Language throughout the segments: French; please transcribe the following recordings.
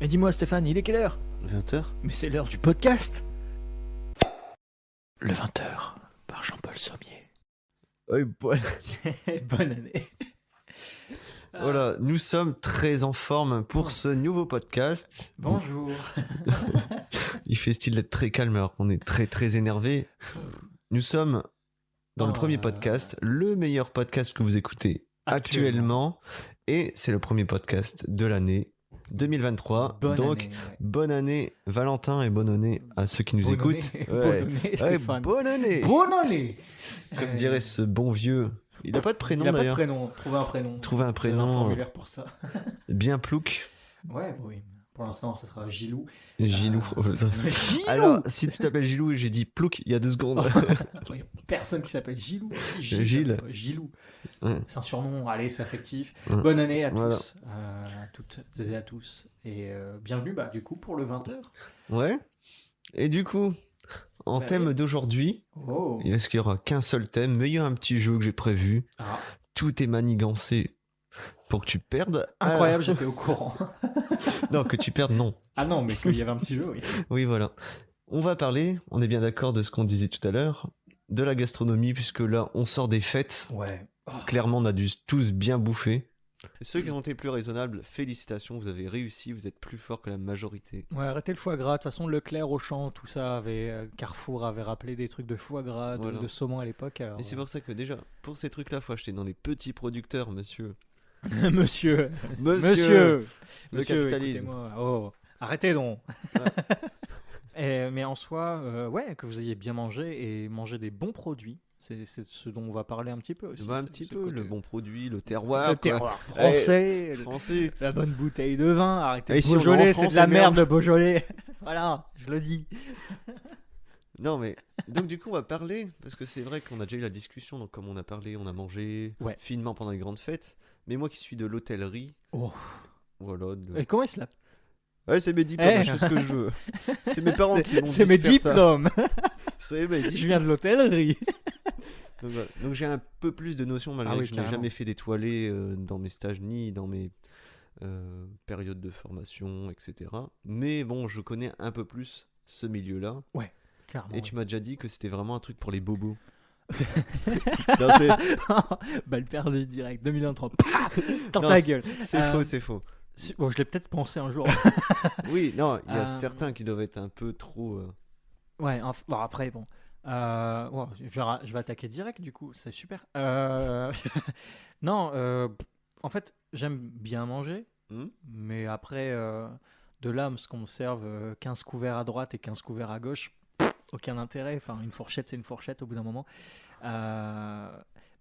Et dis-moi Stéphane, il est quelle heure? 20h. Mais c'est l'heure du podcast. Le 20h par Jean-Paul Sommier. Oui, Bonne année. voilà, nous sommes très en forme pour ce nouveau podcast. Bonjour. Il fait style d'être très calme alors qu'on est très très énervé. Nous sommes dans le premier podcast, le meilleur podcast que vous écoutez actuellement. Et c'est le premier podcast de l'année 2023. Bonne année Valentin et bonne année à ceux qui nous écoutent. Bonne année Stéphane. Bonne année. Bonne année. Comme dirait ce bon vieux. Il n'a pas de prénom d'ailleurs. Il n'a pas de prénom. Trouver un prénom. Un formulaire pour ça. Bien plouc. Ouais, oui. Pour l'instant, ça sera Gilou. Gilou. Gilou. Alors, si tu t'appelles Gilou et j'ai dit plouc il y a 2 secondes. Il n'y a personne qui s'appelle Gilou. Gilou. Ouais. C'est un surnom, allez, c'est affectif. Ouais. Bonne année à Voilà. tous, à toutes et à tous. Et bienvenue, du coup, pour le 20h. Ouais. Et du coup, en thème d'aujourd'hui, est-ce qu'il n'y aura qu'un seul thème, mais il y a un petit jeu que j'ai prévu. Ah. Tout est manigancé pour que tu perdes. Incroyable, j'étais au courant. Non, que tu perdes, non. Ah non, mais qu'il y avait un petit jeu, oui. Oui, voilà. On va parler, on est bien d'accord de ce qu'on disait tout à l'heure, de la gastronomie, puisque là, on sort des fêtes. Ouais. Clairement, on a dû tous bien bouffer. Et ceux qui ont été plus raisonnables, félicitations, vous avez réussi, vous êtes plus fort que la majorité. Ouais, arrêtez le foie gras. De toute façon, Leclerc, Auchan, tout ça, Carrefour avait rappelé des trucs de foie gras, de saumon à l'époque. Alors, et c'est pour ça que déjà, pour ces trucs-là, faut acheter dans les petits producteurs, monsieur. Monsieur, le capitalisme. Arrêtez donc. Mais en soi, que vous ayez bien mangé et mangé des bons produits. C'est ce dont on va parler un petit peu aussi. Le bon produit, le terroir. Le terroir français, français. La bonne bouteille de vin. Arrêtez de Beaujolais, c'est de la merde le Beaujolais. Voilà, je le dis. Non mais, donc du coup on va parler, parce que c'est vrai qu'on a déjà eu la discussion, donc comme on a parlé, on a mangé finement pendant les grandes fêtes. Mais moi qui suis de l'hôtellerie, voilà. Et comment il se l'appelle? Ouais, c'est mes diplômes, je fais ce que je veux. C'est mes parents qui m'ont dit c'est mes diplômes. C'est mes diplômes. Je viens de l'hôtellerie. Donc j'ai un peu plus de notions, malgré que je n'ai jamais fait d'étoilé dans mes stages ni dans mes périodes de formation, etc. Mais bon, je connais un peu plus ce milieu-là. Ouais, clairement. Et tu m'as déjà dit que c'était vraiment un truc pour les bobos. Balle perdue direct, 2023. Dans ta gueule. C'est faux. Bon, je l'ai peut-être pensé un jour. Oui, non, il y a certains qui doivent être un peu trop... Ouais, bon, après, bon... je vais attaquer direct, du coup, c'est super. Non, en fait, j'aime bien manger, mais après, de là, ce qu'on me serve 15 couverts à droite et 15 couverts à gauche, aucun intérêt. Enfin, une fourchette, c'est une fourchette au bout d'un moment.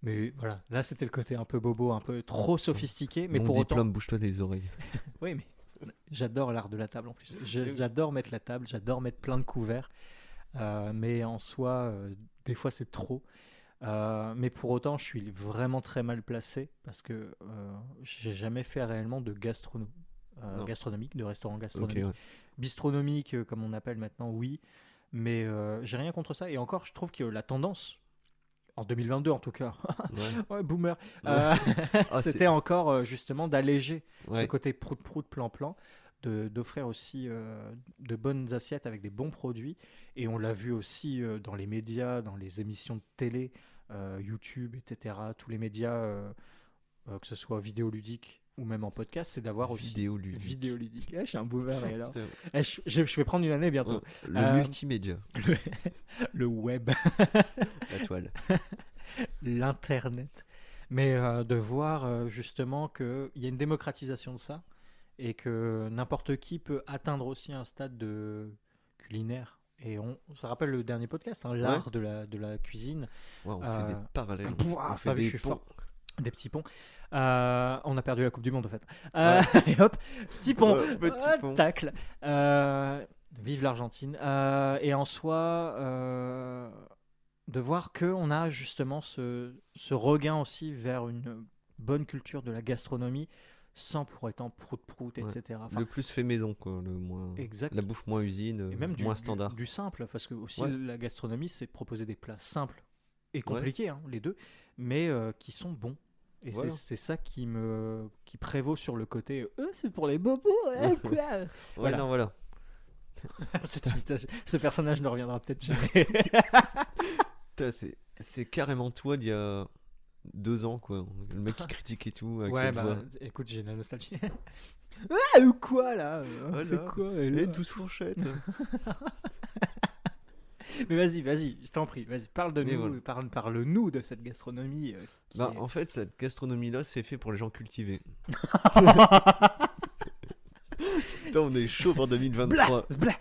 Mais voilà, là c'était le côté un peu bobo, un peu trop sophistiqué. Mais pour diplôme, autant... bouge-toi les oreilles. Oui, mais j'adore l'art de la table en plus. J'adore mettre la table, j'adore mettre plein de couverts. Mais en soi, des fois c'est trop. Mais pour autant, je suis vraiment très mal placé parce que j'ai jamais fait réellement de gastronomique, de restaurant gastronomique. Okay, ouais. Bistronomique, comme on appelle maintenant, oui. Mais j'ai rien contre ça. Et encore, je trouve que la tendance, en 2022 en tout cas, ouais, boomer, c'était encore justement d'alléger ce côté prout-prout, plan-plan, d'offrir aussi de bonnes assiettes avec des bons produits. Et on l'a vu aussi dans les médias, dans les émissions de télé, YouTube, etc. Tous les médias, que ce soit vidéoludique ou même en podcast, c'est d'avoir aussi... Vidéoludique. Je suis un boomer. Et alors, je vais prendre une année bientôt. Le multimédia. Le web. La toile. L'internet. Mais de voir justement qu'il y a une démocratisation de ça et que n'importe qui peut atteindre aussi un stade de culinaire. Et ça rappelle le dernier podcast, l'art de la cuisine. Ouais, on fait des parallèles. On fait des ponts. Des petits ponts. On a perdu la Coupe du Monde en fait. Et hop, petit pont. Petit pont. Tacle. Vive l'Argentine. Et en soi, de voir qu'on a justement ce regain aussi vers une bonne culture de la gastronomie sans pour autant prout-prout, etc. Enfin, le plus fait maison, quoi. La bouffe moins usine, et même moins standard. Du simple, parce que aussi la gastronomie, c'est proposer des plats simples et compliqués, les deux, mais qui sont bons. Et Voilà. c'est ça qui prévaut sur le côté c'est pour les bobos, quoi. Ouais, Voilà. non, voilà. Cette imitation- ce personnage ne reviendra peut-être jamais. Putain, c'est carrément toi d'il y a 2 ans, quoi. Le mec qui critique et tout, avec Ouais, cette voix. écoute, j'ai la nostalgie. Ah, ou quoi là On Voilà. fait quoi Et là 12 fourchettes. Mais vas-y, je t'en prie, vas-y, parle de Mais nous, voilà. parle-nous de cette gastronomie qui Bah, est- en fait, cette gastronomie-là, c'est fait pour les gens cultivés. Putain, on est chaud pour 2023. Blah.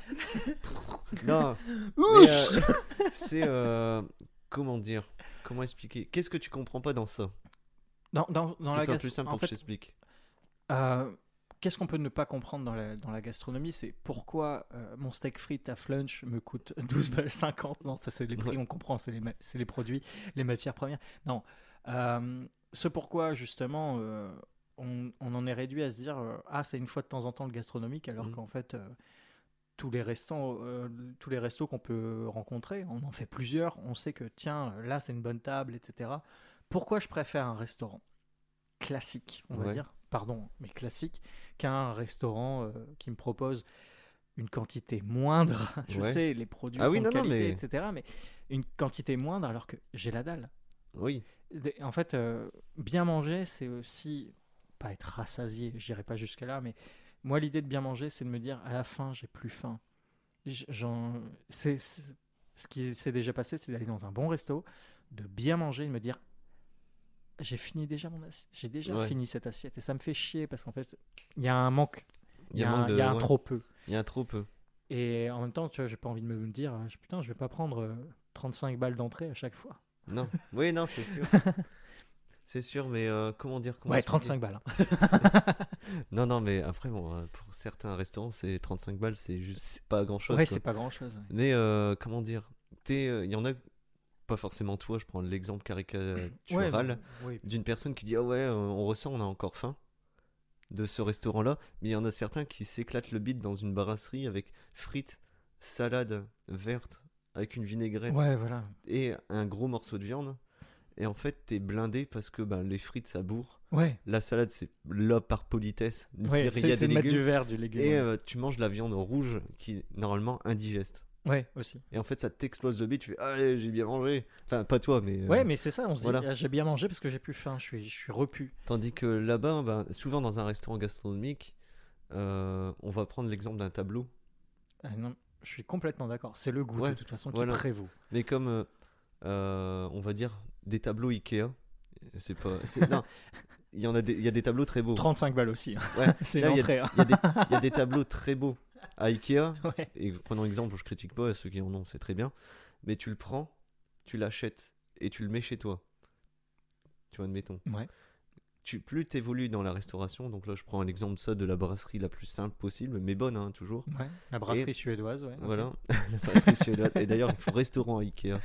Non, mais, Ouch c'est... comment dire? Comment expliquer? Qu'est-ce que tu comprends pas dans ça? Dans C'est la ça, gastro- plus simple en pour que fait, je t'explique. qu'est-ce qu'on peut ne pas comprendre dans la gastronomie, c'est pourquoi mon steak frites à Flunch me coûte 12,50 $. Non, ça c'est les prix, Ouais. on comprend, c'est les produits, les matières premières. Non, ce pourquoi justement on en est réduit à se dire c'est une fois de temps en temps le gastronomique, alors Mhm. qu'en fait tous les restos qu'on peut rencontrer, on en fait plusieurs, on sait que tiens là c'est une bonne table, etc. Pourquoi je préfère un restaurant classique, on va Ouais. dire, pardon, mais classique, qu'un restaurant qui me propose une quantité moindre. Je Ouais. sais, les produits Ah oui, sont de non, non, qualité, mais- etc. Mais une quantité moindre alors que j'ai la dalle. Oui, En fait, bien manger, c'est aussi pas être rassasié, je dirais pas jusque là, mais moi l'idée de bien manger, c'est de me dire à la fin j'ai plus faim. Ce qui s'est déjà passé, c'est d'aller dans un bon resto, de bien manger, et de me dire j'ai fini déjà mon assiette, j'ai déjà Ouais. fini cette assiette, et ça me fait chier parce qu'en fait il y a un manque, il y a manque il y a un ouais. trop peu. Il y a un trop peu. Et en même temps, tu vois, j'ai pas envie de me dire putain, je vais pas prendre 35 balles d'entrée à chaque fois. Non, oui, non, c'est sûr. C'est sûr, mais comment dire? Comment Ouais, expliquer? 35 balles. Hein. Non, non, mais après, bon, pour certains restaurants, c'est 35 balles, c'est juste pas grand-chose. Ouais, quoi. c'est pas grand chose. Mais comment dire? Il y en a, pas forcément toi, je prends l'exemple caricatural Oui. d'une personne qui dit ah ouais, on ressent, on a encore faim de ce restaurant-là, mais il y en a certains qui s'éclatent le bide dans une brasserie avec frites, salade verte avec une vinaigrette Ouais, voilà. et un gros morceau de viande. Et en fait, t'es blindé parce que les frites ça bourre. Ouais. La salade, c'est là par politesse. Ouais, Il y a c'est des de mettre légumes. du verre, du légume. Et Ouais. tu manges de la viande rouge qui est normalement indigeste. Ouais, aussi. Et en fait, ça t'explose le bide. Tu fais ah, j'ai bien mangé. Enfin, pas toi, mais. Ouais, mais c'est ça, on se voilà. dit j'ai bien mangé parce que j'ai plus faim, je suis repu. Tandis que là-bas, souvent dans un restaurant gastronomique, on va prendre l'exemple d'un tableau. Non, je suis complètement d'accord. C'est le goût Ouais, de toute façon qui voilà. prévaut. Mais comme, on va dire, des tableaux Ikea. C'est pas. Non, il y a des tableaux très beaux. 35 balles aussi. Hein. Ouais. C'est Là, il y a- l'entrée. Hein. Il y a des tableaux très beaux à Ikea. Ouais. Et prenons exemple, je critique pas, ceux qui en ont, c'est très bien. Mais tu le prends, tu l'achètes et tu le mets chez toi. Tu vois, admettons. Ouais. Plus tu évolues dans la restauration, donc là je prends un exemple ça de la brasserie la plus simple possible, mais bonne hein, toujours. Ouais. La brasserie suédoise, ouais. ok. Voilà, la brasserie suédoise. Et d'ailleurs, il faut restaurant à Ikea.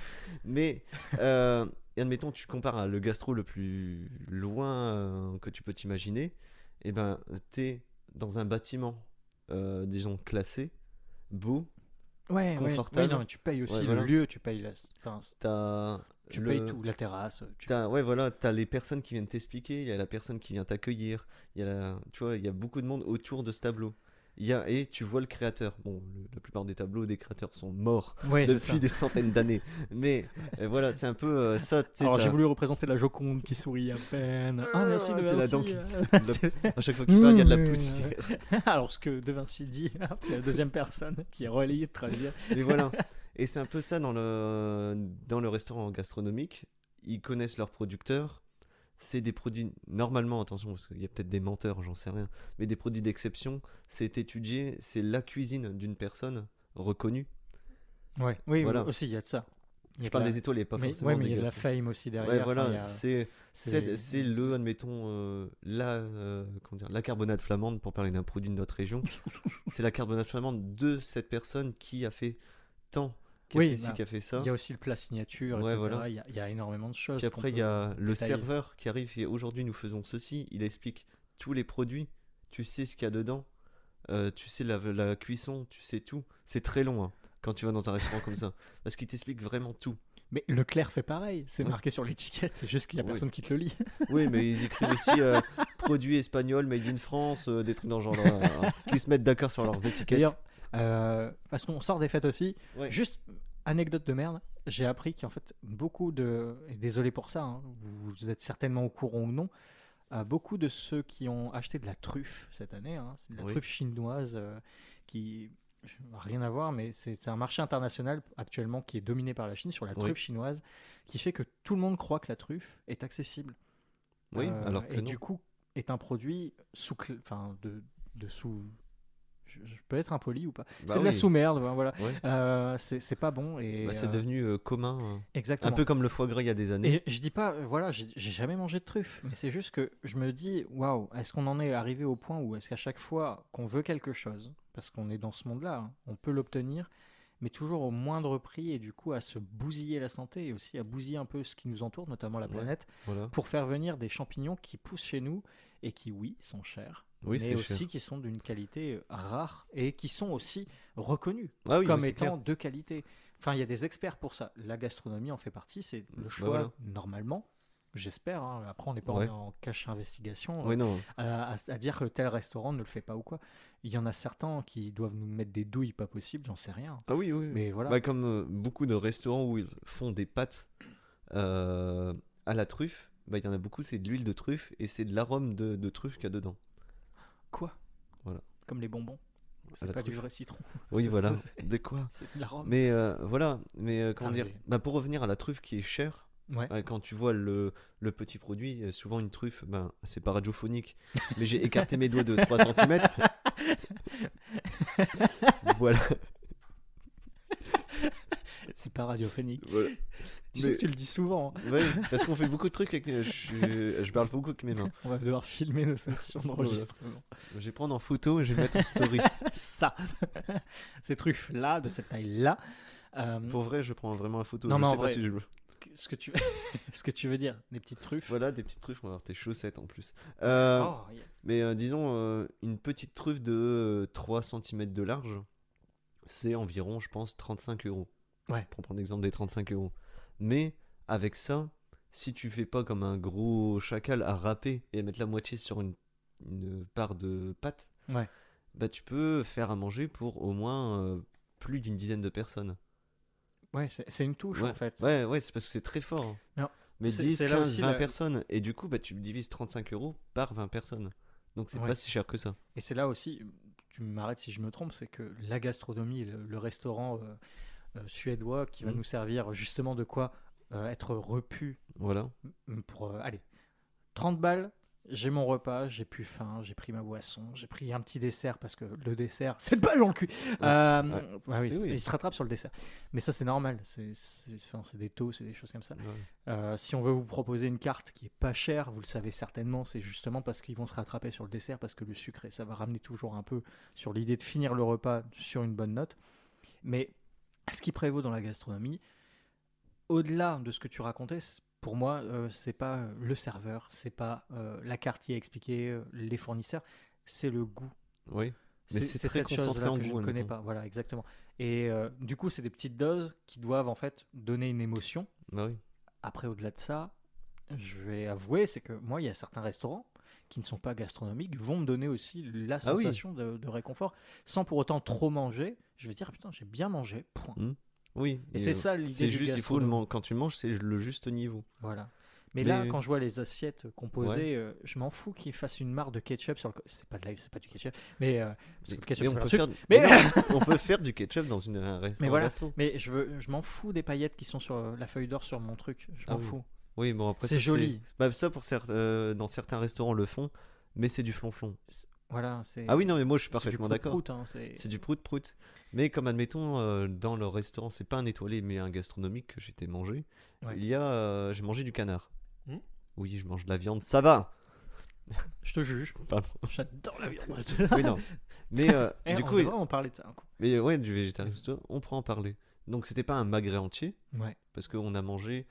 Mais, et admettons, tu compares à le gastro le plus loin que tu peux t'imaginer, et ben, t'es dans un bâtiment, disons, classé, beau, Ouais, confortable. ouais, non, mais tu payes aussi Ouais, le voilà. lieu, tu payes t'as tu payes tout, la terrasse. Ouais, voilà, t'as les personnes qui viennent t'expliquer, il y a la personne qui vient t'accueillir, tu vois, il y a beaucoup de monde autour de ce tableau. Et tu vois le créateur. Bon, la plupart des tableaux des créateurs sont morts Ouais, c'est ça. depuis des centaines d'années. Mais voilà, c'est un peu ça. Tu sais, Alors ça- j'ai voulu représenter la Joconde qui sourit à peine. Ah merci de t'es là, Vinci. donc, à chaque fois qu'il parle, il y a de la poussière. Alors ce que De Vinci dit, hop, il y a la deuxième personne qui est relayée de traduire. Mais voilà. Et c'est un peu ça dans le restaurant gastronomique. Ils connaissent leurs producteurs. C'est des produits, normalement, attention, parce qu'il y a peut-être des menteurs, j'en sais rien, mais des produits d'exception. C'est étudié, c'est la cuisine d'une personne reconnue. Ouais, oui, Voilà. aussi il y a de ça. Il y a Je de parle la- des étoiles et pas mais, forcément ouais, mais des il y a de la gastro. fame aussi derrière. Ouais, enfin, voilà, il y a- c'est le, admettons, comment dire, la carbonate flamande, pour parler d'un produit de notre région. C'est la carbonate flamande de cette personne qui a fait tant, qui a Oui, fait ci, bah, qui a fait ça. Il y a aussi le plat signature, Ouais, etc. voilà. Il y a énormément de choses. Puis après, qu'on il y a peut le détailler. serveur qui arrive et aujourd'hui nous faisons ceci. Il explique tous les produits, tu sais ce qu'il y a dedans, tu sais la cuisson, tu sais tout. C'est très long hein, quand tu vas dans un restaurant comme ça, parce qu'il t'explique vraiment tout. Mais Leclerc fait pareil, c'est marqué sur l'étiquette, c'est juste qu'il y a personne qui te le lit. Oui, mais ils écrivent aussi produit espagnol, made in France, des trucs dans le genre qui se mettent d'accord sur leurs étiquettes. D'ailleurs, parce qu'on sort des fêtes aussi, juste anecdote de merde, j'ai appris qu'en fait beaucoup et désolé pour ça, hein, vous êtes certainement au courant ou non, beaucoup de ceux qui ont acheté de la truffe cette année, hein, c'est de la truffe chinoise qui rien à voir, mais c'est un marché international actuellement qui est dominé par la Chine sur la truffe chinoise, qui fait que tout le monde croit que la truffe est accessible. Oui, alors que et non. du coup est un produit de sous. Je peux être impoli ou pas? C'est de la sous-merde, voilà. C'est pas bon. Et, c'est devenu commun. Exactement. Un peu comme le foie gras il y a des années. Et je dis pas, voilà, j'ai jamais mangé de truffe, mais c'est juste que je me dis, waouh, est-ce qu'on en est arrivé au point où est-ce qu'à chaque fois qu'on veut quelque chose, parce qu'on est dans ce monde-là, hein, on peut l'obtenir, mais toujours au moindre prix et du coup à se bousiller la santé et aussi à bousiller un peu ce qui nous entoure, notamment la planète, pour faire venir des champignons qui poussent chez nous et qui, oui, sont chers. Mais aussi qui sont d'une qualité rare et qui sont aussi reconnus comme étant de qualité. Enfin, il y a des experts pour ça. La gastronomie en fait partie, c'est le choix normalement, j'espère. Hein. Après, on n'est pas en cache investigation à dire que tel restaurant ne le fait pas ou quoi. Il y en a certains qui doivent nous mettre des douilles pas possibles, j'en sais rien. Ah oui. Mais voilà. Comme beaucoup de restaurants où ils font des pâtes à la truffe, il y en a beaucoup, c'est de l'huile de truffe et c'est de l'arôme de truffe qu'il y a dedans. Quoi? Voilà. Comme les bonbons. C'est pas du vrai citron. Oui, voilà. De quoi? C'est de l'arôme. Mais voilà. Mais comment dire? Pour revenir à la truffe qui est chère, quand tu vois le petit produit, souvent une truffe, c'est pas radiophonique, mais j'ai écarté mes doigts de 3 cm. Voilà. C'est pas radiophonique. Voilà. Tu sais que tu le dis souvent. Hein. Oui, parce qu'on fait beaucoup de trucs avec. Je parle beaucoup avec mes mains. On va devoir filmer nos sessions d'enregistrement. Je vais prendre en photo et je vais mettre en story. Ça. Ces truffes-là, de cette taille-là. Pour vrai, je prends vraiment en photo. Non, je mais sais en pas vrai, si je veux. Ce que tu veux dire, des petites truffes. Voilà, des petites truffes. On va avoir tes chaussettes en plus. Yeah. Mais disons, une petite truffe de 3 cm de large, c'est environ, je pense, 35 €. Pour prendre l'exemple des 35 €. Mais avec ça, si tu fais pas comme un gros chacal à râper et à mettre la moitié sur une part de pâte, tu peux faire à manger pour au moins plus d'une dizaine de personnes. Ouais, c'est une touche en fait. Ouais, c'est parce que c'est très fort. Hein. Non, mais 10, 15, 20 personnes. Et du coup, tu divises 35 € par 20 personnes. Donc c'est pas si cher que ça. Et c'est là aussi, tu m'arrêtes si je me trompe, c'est que la gastronomie, le restaurant suédois qui va nous servir justement de quoi être repu. Voilà. Pour, allez, 30 balles. J'ai mon repas, j'ai plus faim, j'ai pris ma boisson, j'ai pris un petit dessert parce que le dessert, 7 balles dans le cul. Il se rattrape sur le dessert. Mais ça, c'est normal. C'est des taux, c'est des choses comme ça. Si on veut vous proposer une carte qui est pas chère, vous le savez certainement, c'est justement parce qu'ils vont se rattraper sur le dessert parce que le sucre, ça va ramener toujours un peu sur l'idée de finir le repas sur une bonne note. Mais ce qui prévaut dans la gastronomie, au-delà de ce que tu racontais, pour moi, c'est pas le serveur, c'est pas la carte qui a expliqué les fournisseurs, c'est le goût. Oui, mais c'est très cette chose-là que je ne connais pas. Voilà, exactement. Et du coup, c'est des petites doses qui doivent en fait donner une émotion. Après, au-delà de ça, je vais avouer, c'est que moi, il y a certains restaurants qui ne sont pas gastronomiques vont me donner aussi la sensation de réconfort, sans pour autant trop manger. Je vais dire, putain, j'ai bien mangé, point. Oui, et c'est ça l'idée c'est du juste, gastronome. quand tu manges, c'est le juste niveau. Voilà. Mais là, quand je vois les assiettes composées, je m'en fous qu'ils fassent une mare de ketchup sur le. C'est pas du ketchup, mais parce que le ketchup, c'est pas on peut faire du ketchup dans un restaurant. Mais voilà. Mais je m'en fous des paillettes qui sont sur la feuille d'or sur mon truc. Je m'en fous. Oui, bon après c'est joli. Ça dans certains restaurants le font, mais c'est du flonflon. Voilà, ah oui, non, mais moi je suis parfaitement d'accord. C'est du prout-prout. Mais comme admettons, dans le restaurant, c'est pas un étoilé, mais un gastronomique que j'étais mangé, j'ai mangé du canard. Oui, je mange de la viande, ça va. Je te juge. Pardon. J'adore la viande. Oui, non. Mais du coup, on parlait de ça. Mais ouais, du végétarisme, on pourra en parler. Donc c'était pas un magret entier, parce qu'on a mangé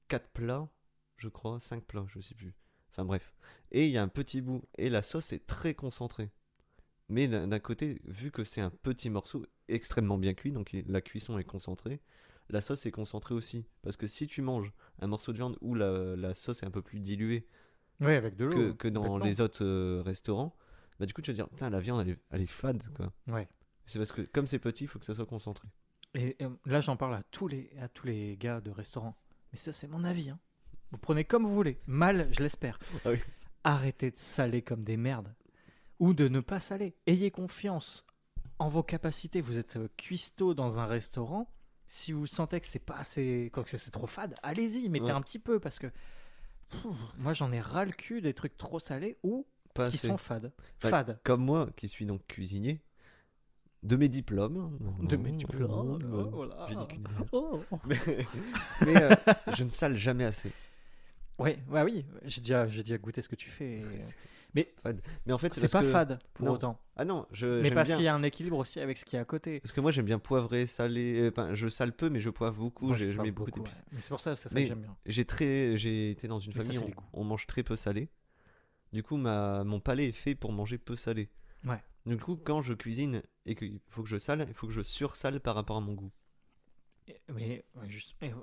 4 plats, je crois, 5 plats, je sais plus. Enfin bref. Et il y a un petit bout. Et la sauce est très concentrée. Mais d'un côté, vu que c'est un petit morceau extrêmement bien cuit, donc la cuisson est concentrée, la sauce est concentrée aussi. Parce que si tu manges un morceau de viande où la sauce est un peu plus diluée Oui, avec de l'eau. que dans les autres restaurants, bah du coup tu vas dire, putain, la viande elle est fade, quoi. Ouais. C'est parce que comme c'est petit, il faut que ça soit concentré. Et là, j'en parle à tous les gars de restaurant. Mais ça, c'est mon avis. Hein. Vous prenez comme vous voulez. Mal, je l'espère. Ah oui. Arrêtez de saler comme des merdes. Ou de ne pas saler. Ayez confiance en vos capacités. Vous êtes cuistot dans un restaurant. Si vous sentez que c'est pas assez, que c'est trop fade, allez-y, mettez un petit peu parce que moi j'en ai ras le cul des trucs trop salés ou Pas qui assez. sont fades. Enfin, Fades. Comme moi, qui suis donc cuisinier, de mes diplômes. Voilà. J'ai dit qu'une Oh. mais je ne sale jamais assez. Ouais, bah oui, j'ai déjà goûté ce que tu fais. Mais Fade. Mais en fait, c'est pas parce que... fade pour Non. autant. Ah non, Mais j'aime parce bien. qu'il y a un équilibre aussi avec ce qu'il y a à côté. Parce que moi, j'aime bien poivrer, saler. Enfin, je sale peu, mais je poivre beaucoup. Moi, je poivre mets beaucoup ouais. d'épices. Mais c'est pour ça, c'est ça Mais que j'aime bien. j'ai été dans une Mais ça, famille c'est où les goûts. on mange très peu salé. Du coup, mon palais est fait pour manger peu salé. Ouais. Du coup, quand je cuisine et qu'il faut que je sale, il faut que je sursale par rapport à mon goût. Mais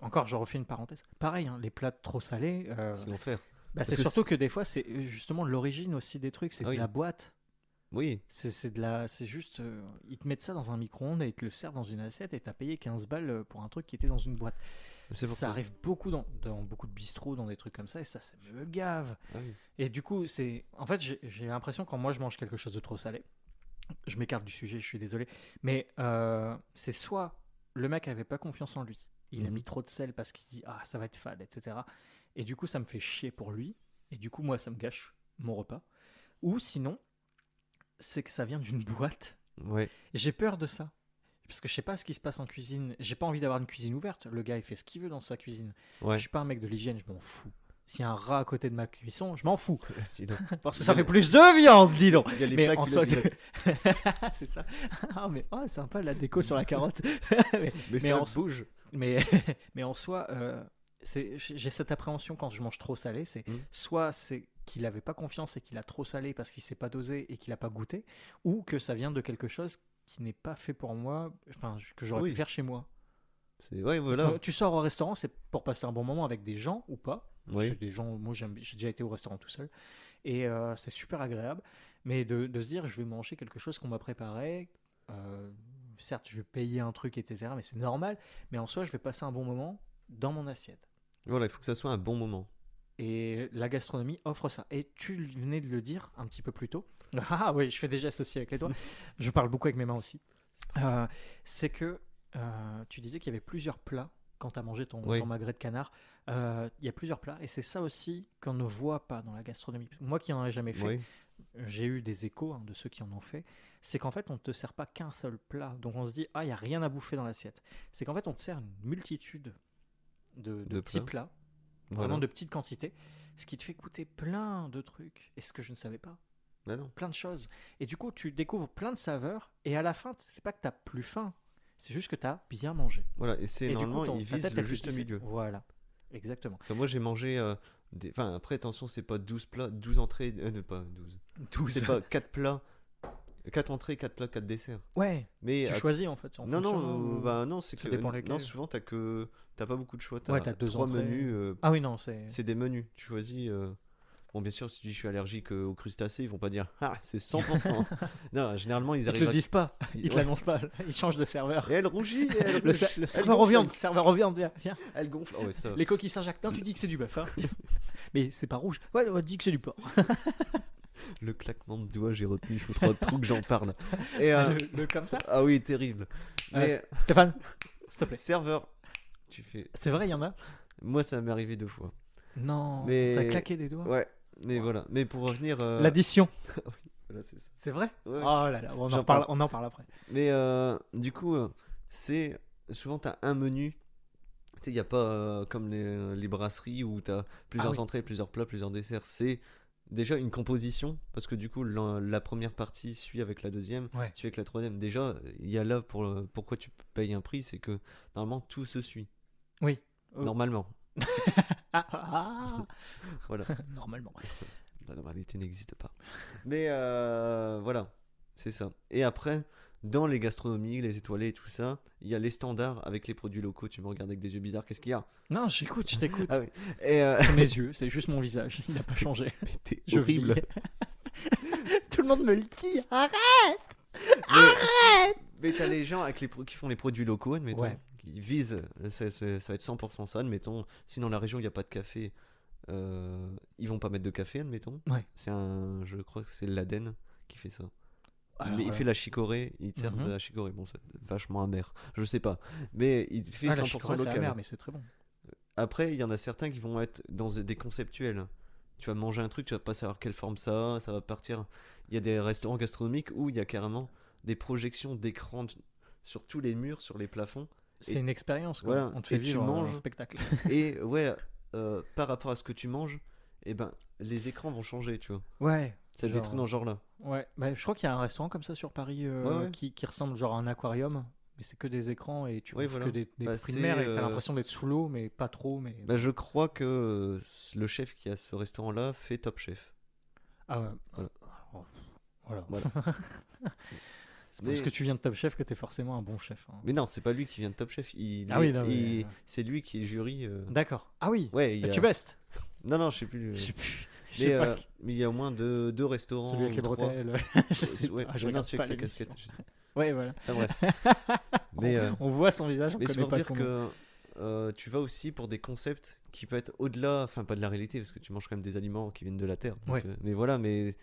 encore, je refais une parenthèse. Pareil, hein, les plats trop salés. C'est l'enfer. C'est que surtout que des fois, c'est justement l'origine aussi des trucs, c'est Ah de oui. la boîte. Oui, C'est juste, ils te mettent ça dans un micro-ondes et ils te le servent dans une assiette et t'as payé 15 balles pour un truc qui était dans une boîte. c'est pour Ça ça. arrive beaucoup dans beaucoup de bistrots, dans des trucs comme ça, et ça me gave. Ah oui. Et du coup, en fait, j'ai l'impression quand moi je mange quelque chose de trop salé, je m'écarte du sujet, je suis désolé, mais c'est soit le mec avait pas confiance en lui, il a mis trop de sel parce qu'il se dit ah ça va être fade, etc. Et du coup, ça me fait chier pour lui, et du coup, moi, ça me gâche mon repas. Ou sinon, c'est que ça vient d'une boîte. Ouais. J'ai peur de ça. Parce que je sais pas ce qui se passe en cuisine. J'ai pas envie d'avoir une cuisine ouverte. Le gars, il fait ce qu'il veut dans sa cuisine. Ouais. Je suis pas un mec de l'hygiène, je m'en fous. S'il y a un rat à côté de ma cuisson, je m'en fous. Dis donc. Parce que ça fait plus de viande, dis donc. Il y a les Mais plats en qui soi, le c'est ça. Ah, mais sympa la déco sur la carotte. Mais ça bouge. mais en soi, j'ai cette appréhension quand je mange trop salé. C'est soit c'est qu'il avait pas confiance et qu'il a trop salé parce qu'il s'est pas dosé et qu'il a pas goûté, ou que ça vient de quelque chose qui n'est pas fait pour moi, enfin que j'aurais pu faire chez moi. Ouais, voilà. Tu sors au restaurant, c'est pour passer un bon moment avec des gens ou pas. Oui. C'est des gens, moi j'ai déjà été au restaurant tout seul et c'est super agréable. Mais de se dire, je vais manger quelque chose qu'on m'a préparé. Certes, je vais payer un truc, etc. Mais c'est normal. Mais en soi, je vais passer un bon moment dans mon assiette. Voilà, il faut que ça soit un bon moment. Et la gastronomie offre ça. Et tu venais de le dire un petit peu plus tôt. Ah oui, je fais des gestes aussi avec les doigts. Je parle beaucoup avec mes mains aussi. C'est que tu disais qu'il y avait plusieurs plats quand tu as mangé ton magret de canard. Il y a plusieurs plats. Et c'est ça aussi qu'on ne voit pas dans la gastronomie. Moi qui n'en ai jamais fait, j'ai eu des échos de ceux qui en ont fait. C'est qu'en fait, on ne te sert pas qu'un seul plat. Donc on se dit, il n'y a rien à bouffer dans l'assiette. C'est qu'en fait, on te sert une multitude de petits plats. Vraiment de petites quantités, ce qui te fait goûter plein de trucs, et ce que je ne savais pas, plein de choses, et du coup tu découvres plein de saveurs, et à la fin c'est pas que t'as plus faim, c'est juste que t'as bien mangé. Voilà, et c'est normalement, ils visent le juste milieu. Voilà, exactement. Enfin, moi j'ai mangé, enfin après attention, c'est pas 12 plats, 12 entrées, pas 12. C'est pas 4 plats, 4 entrées, 4 plats, 4 desserts. Ouais, mais tu choisis en fait. Non, c'est que non, souvent t'as pas beaucoup de choix. T'as 2 3 menus. Ah oui, non, c'est des menus. Tu choisis. Bon, bien sûr, si tu dis je suis allergique aux crustacés, ils vont pas dire ah, c'est 100%. Non, généralement, ils arrivent. Ils te le disent pas, ils te l'annoncent pas. Ils changent de serveur. Et elle rougit. Le serveur revient, viens. Elle gonfle. Oh, ouais, ça. Les coquilles Saint-Jacques. Non, tu dis que c'est du bœuf. Hein. Mais c'est pas rouge. Ouais, on dit que c'est du porc. Le claquement de doigts, j'ai retenu. Il faut trop de trous que j'en parle. Et, le comme ça. Ah oui, terrible. Mais Stéphane, s'il te plaît. Serveur. Tu fais. C'est vrai, il y en a. Moi, ça m'est arrivé 2 fois. Non. Mais... T'as claqué des doigts. Ouais. Mais voilà. Mais pour revenir. L'addition. Oui, voilà, c'est ça. C'est vrai. Ouais. Oh là là. On en parle après. Mais du coup, c'est souvent t'as un menu. Il n'y a pas comme les brasseries où tu as plusieurs entrées, plusieurs plats, plusieurs desserts. C'est déjà une composition, parce que du coup, la première partie suit avec la deuxième, suit avec la troisième. Déjà, il y a là pourquoi tu payes un prix, c'est que normalement tout se suit. Oui. Normalement. Voilà. Normalement. La normalité n'existe pas. Mais voilà, c'est ça. Et après, dans les gastronomies, les étoilés et tout ça, il y a les standards avec les produits locaux. Tu me regardes avec des yeux bizarres, qu'est-ce qu'il y a? Non, j'écoute, je t'écoute. Ah oui. Et C'est mes yeux, c'est juste mon visage, il n'a pas changé. mais t'es Je horrible. vis. Tout le monde me le dit. Mais t'as les gens avec qui font les produits locaux, admettons, Ouais. qui visent, ça va être 100% ça, admettons. Si dans la région il n'y a pas de café, ils vont pas mettre de café, admettons. Ouais. Je crois que c'est l'Aden qui fait ça. Alors, Mais il fait la chicorée, il te sert de la chicorée. Bon, c'est vachement amer, je sais pas. Mais il fait la 100% chicorée, c'est local. amer, mais c'est très bon. Après, il y en a certains qui vont être dans des conceptuels. Tu vas manger un truc, tu vas pas savoir quelle forme ça va partir. Il y a des restaurants gastronomiques où il y a carrément des projections d'écran sur tous les murs, sur les plafonds. C'est Et- une expérience, quoi. voilà, On te fait et tu vivre un manges. spectacle. Et ouais, par rapport à ce que tu manges, eh ben, les écrans vont changer, tu vois. Ouais. Ça va être des trucs dans ce genre-là. Ouais, bah, je crois qu'il y a un restaurant comme ça sur Paris Ouais. qui ressemble genre à un aquarium, mais c'est que des écrans et tu Ouais, bouffes voilà. que des Bah, fruits de c'est, mer et t'as l'impression d'être sous l'eau, mais pas trop. Mais Bah, je crois que le chef qui a ce restaurant-là fait Top Chef. ah ouais. Voilà. Oh, voilà. Voilà. C'est parce que tu viens de Top Chef que t'es forcément un bon chef. Hein. Mais non, c'est pas lui qui vient de Top Chef. Ah oui, non, mais- C'est lui qui est jury. D'accord. Ah oui. Ouais, Tu bestes. Non, je sais plus. Je sais plus. Je Mais sais pas. mais il y a au moins deux restaurants. Celui avec les trois. bretelles. Je sais Ouais, pas. Je non, regarde celui pas avec sa l'émission. casquette. je sais. Ouais, voilà. Enfin, bref. Mais, On voit son visage, on mais c'est connaît pour pas dire son nom. que tu vas aussi pour des concepts qui peuvent être au-delà, enfin pas de la réalité, parce que tu manges quand même des aliments qui viennent de la terre. Donc, Ouais. mais voilà, mais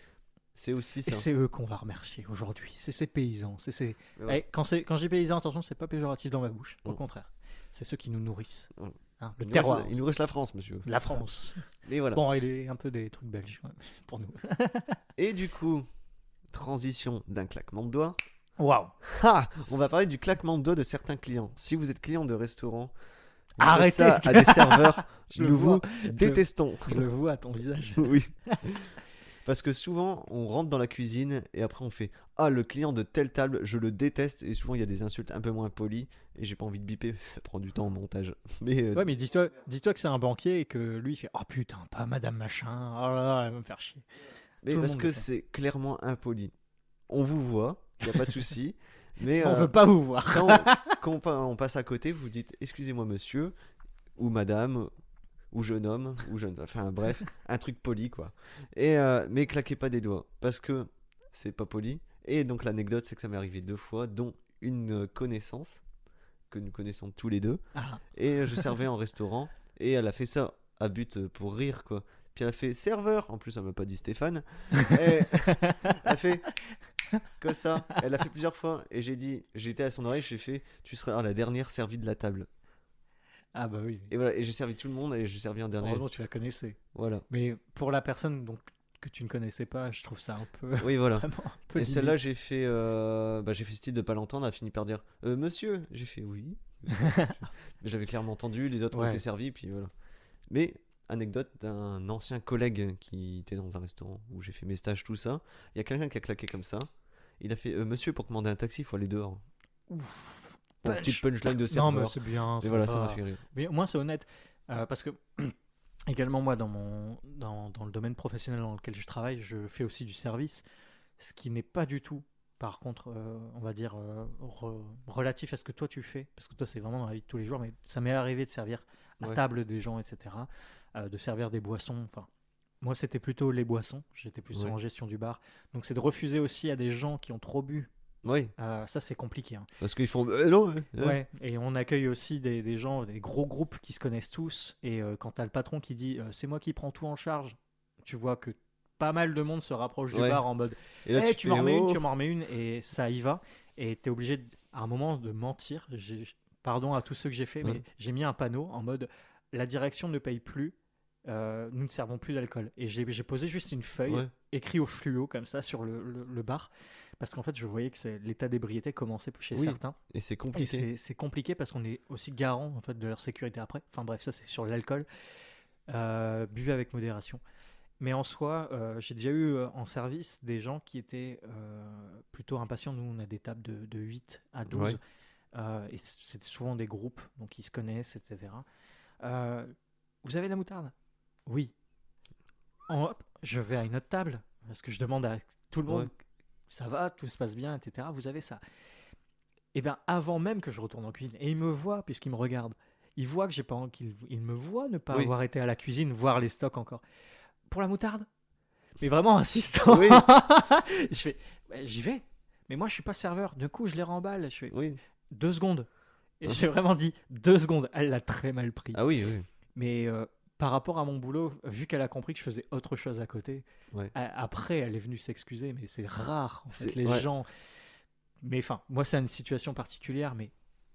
c'est aussi Et ça. c'est eux qu'on va remercier aujourd'hui. C'est ces paysans. C'est ces... Mais voilà. Eh, quand je dis paysans, attention, c'est pas péjoratif dans ma bouche. Au Mm. contraire. C'est ceux qui nous nourrissent. Mm. Hein, le Il terroir. nous reste la France, monsieur. La France. Et voilà. Bon, il est un peu des trucs belges ouais, pour nous. Et du coup, transition d'un claquement de doigts. Waouh. On va parler du claquement de doigts de certains clients. Si vous êtes client de restaurant, vous Arrêtez. faites ça à des serveurs, Je le nous vous vois. détestons. Je le vois à ton visage. Oui. Parce que souvent, on rentre dans la cuisine et après on fait ah, le client de telle table, je le déteste. Et souvent, il y a des insultes un peu moins polies et j'ai pas envie de biper, ça prend du temps au montage. Mais Ouais, mais dis-toi que c'est un banquier et que lui il fait oh putain, pas madame machin. Oh là là, elle va me faire chier. mais tout le parce monde que le fait. c'est clairement impoli. On vous voit, il n'y a pas de souci. Mais On veut pas vous voir. quand on passe à côté, vous dites excusez-moi monsieur, ou madame, ou jeune homme, ou jeune. Enfin bref, un truc poli quoi. Et, mais claquez pas des doigts, parce que c'est pas poli. Et donc l'anecdote, c'est que ça m'est arrivé 2 fois, dont une connaissance, que nous connaissons tous les deux. Ah. Et je servais en restaurant, et elle a fait ça à but pour rire quoi. Puis elle a fait serveur, en plus elle m'a pas dit Stéphane. Et elle a fait comme ça, elle a fait plusieurs fois. Et j'étais à son oreille, j'ai fait tu seras la dernière servie de la table. Ah bah oui. Et voilà, et j'ai servi tout le monde et j'ai servi un dernier. Heureusement tu la connaissais. Voilà. Mais pour la personne donc que tu ne connaissais pas, je trouve ça un peu Oui, voilà. vraiment un peu Et limite. celle-là, j'ai fait style de pas l'entendre, elle a fini par dire monsieur. J'ai fait oui. J'avais clairement entendu, les autres ont Ouais. été servis, puis voilà. Mais anecdote d'un ancien collègue qui était dans un restaurant où j'ai fait mes stages, tout ça. Il y a quelqu'un qui a claqué comme ça. Il a fait monsieur, pour commander un taxi, il faut aller dehors. Bon, Punch. petite punchline de Non serveur. mais c'est bien. Et voilà, va. ça m'a fait rire. Mais au moins c'est honnête parce que également moi dans le domaine professionnel dans lequel je travaille, je fais aussi du service, ce qui n'est pas du tout par contre on va dire relatif à ce que toi tu fais, parce que toi c'est vraiment dans la vie de tous les jours, mais ça m'est arrivé de servir à Ouais. table des gens, etc. De servir des boissons, enfin moi c'était plutôt les boissons, j'étais plus Ouais. en gestion du bar, donc c'est de refuser aussi à des gens qui ont trop bu. Oui, Ça c'est compliqué hein. parce qu'ils font non. Ouais, et on accueille aussi des gens, des gros groupes qui se connaissent tous. Et quand t'as le patron qui dit c'est moi qui prends tout en charge, tu vois que pas mal de monde se rapproche du Ouais. bar en mode Et là, tu m'en fais, remets une, oh. tu m'en remets une, et ça y va. Et t'es obligé à un moment de mentir. Pardon à tous ceux que j'ai fait, mais Ouais. j'ai mis un panneau en mode la direction ne paye plus, nous ne servons plus d'alcool. Et j'ai posé juste une feuille Ouais. écrit au fluo comme ça sur le bar. Parce qu'en fait, je voyais que l'état d'ébriété commençait chez Oui. certains. Et c'est Et compliqué. c'est compliqué parce qu'on est aussi garant en fait, de leur sécurité après. Enfin bref, ça c'est sur l'alcool. Buvez avec modération. Mais en soi, j'ai déjà eu en service des gens qui étaient plutôt impatients. Nous, on a des tables de 8 à 12. Ouais. Et c'est souvent des groupes, donc ils se connaissent, etc. Vous avez de la moutarde? Oui. Hop, je vais à une autre table, parce que je demande à tout le monde Ouais. ça va, tout se passe bien, etc. Vous avez ça. Et bien, avant même que je retourne en cuisine, et il me voit, puisqu'il me regarde, il voit que j'ai pas, il me voit ne pas avoir été à la cuisine, voir les stocks encore. Pour la moutarde, mais vraiment insistant. Oui. Je fais, j'y vais. Mais moi, je suis pas serveur. Du coup, je les remballe. Je fais Oui. 2 secondes. Et j'ai vraiment dit 2 secondes. Elle l'a très mal pris. Ah oui, oui. Mais par rapport à mon boulot, vu qu'elle a compris que je faisais autre chose à côté, après, elle est venue s'excuser. Mais c'est rare, en fait, les gens. Mais enfin, moi, c'est une situation particulière. Mais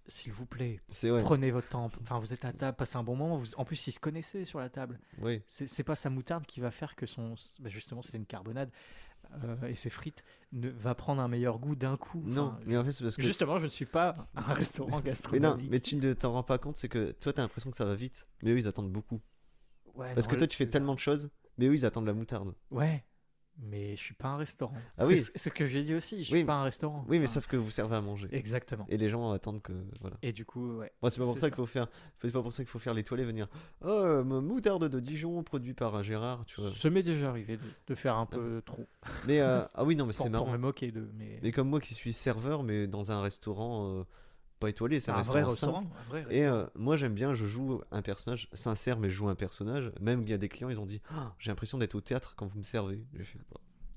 s'il vous plaît, prenez votre temps. Enfin, vous êtes à table, passez un bon moment. En plus, ils se connaissaient sur la table. Oui. C'est pas sa moutarde qui va faire que justement, c'est une carbonade. Et ses frites va prendre un meilleur goût d'un coup. Non, mais en fait, c'est parce que... Justement, je ne suis pas un restaurant gastronomique. Mais non, mais tu ne t'en rends pas compte, c'est que toi, t'as l'impression que ça va vite. Mais eux, ils attendent beaucoup. Ouais, parce que toi, tu fais tellement de choses, mais eux, ils attendent la moutarde. Ouais, mais je suis pas un restaurant. Ah oui. C'est ce que j'ai dit aussi, je suis pas un restaurant. Oui, mais sauf que vous servez à manger. Exactement. Et les gens attendent que... Voilà. Et du coup, ouais. Moi, c'est pas pour ça qu'il faut faire... C'est pas pour ça qu'il faut faire l'étoilé, venir... Oh, moutarde de Dijon, produit par Gérard, tu vois. Ça m'est déjà arrivé de faire un peu trop. Mais, ah oui, non, mais c'est marrant. Pour me moquer d'eux. Mais comme moi qui suis serveur, mais dans un restaurant... pas étoilé, c'est un vrai restaurant. Et moi j'aime bien, je joue un personnage sincère, mais je joue un personnage. Même il y a des clients, ils ont dit j'ai l'impression d'être au théâtre quand vous me servez. J'ai fait,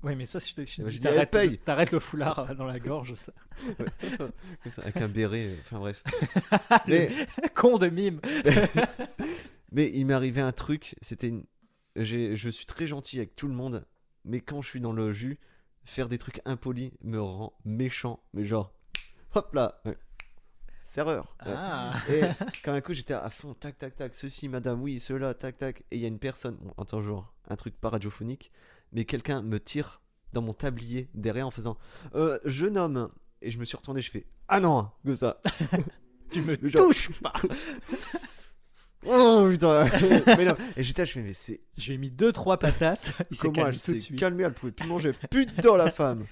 ouais, mais ça, t'arrêtes le foulard dans la gorge, ça. Avec un béret, enfin bref. Con de mime. Mais il m'est arrivé un truc, je suis très gentil avec tout le monde, mais quand je suis dans le jus, faire des trucs impolis me rend méchant. Mais genre, hop là. Serveur. Et quand un coup j'étais à fond, tac tac tac, ceci madame, oui, cela, tac tac, et il y a une personne, entend genre un truc pas radiophonique, mais quelqu'un me tire dans mon tablier derrière en faisant jeune homme, et je me suis retourné, je fais ah non, que ça. Tu me touches pas. Oh putain. Mais non. Et j'étais là, je fais mais c'est. Je lui ai mis 2-3 patates. Il s'est calmé tout de suite. Calmé, elle pouvait plus manger, putain la femme.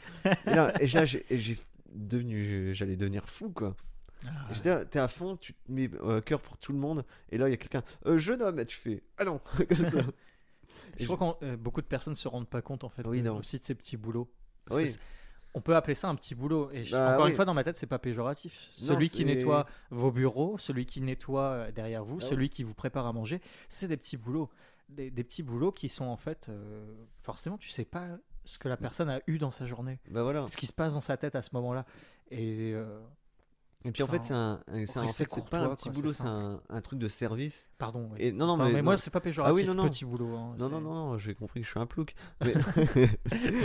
Et là j'allais devenir fou quoi. J'étais t'es à fond, tu te mets cœur pour tout le monde, et là il y a quelqu'un, jeune homme, et tu fais ah non. Je crois que beaucoup de personnes se rendent pas compte en fait aussi de ces petits boulots. Parce que on peut appeler ça un petit boulot, et encore une fois dans ma tête c'est pas péjoratif. Celui qui nettoie vos bureaux, celui qui nettoie derrière vous, celui qui vous prépare à manger, c'est des petits boulots, des petits boulots qui sont en fait forcément tu sais pas ce que la personne a eu dans sa journée, ce qui se passe dans sa tête à ce moment-là. Et puis en fait, c'est pas un petit boulot, c'est un truc de service. Pardon. Et non, mais moi, c'est pas péjoratif, petit boulot. Hein, non, j'ai compris que je suis un plouc. Mais...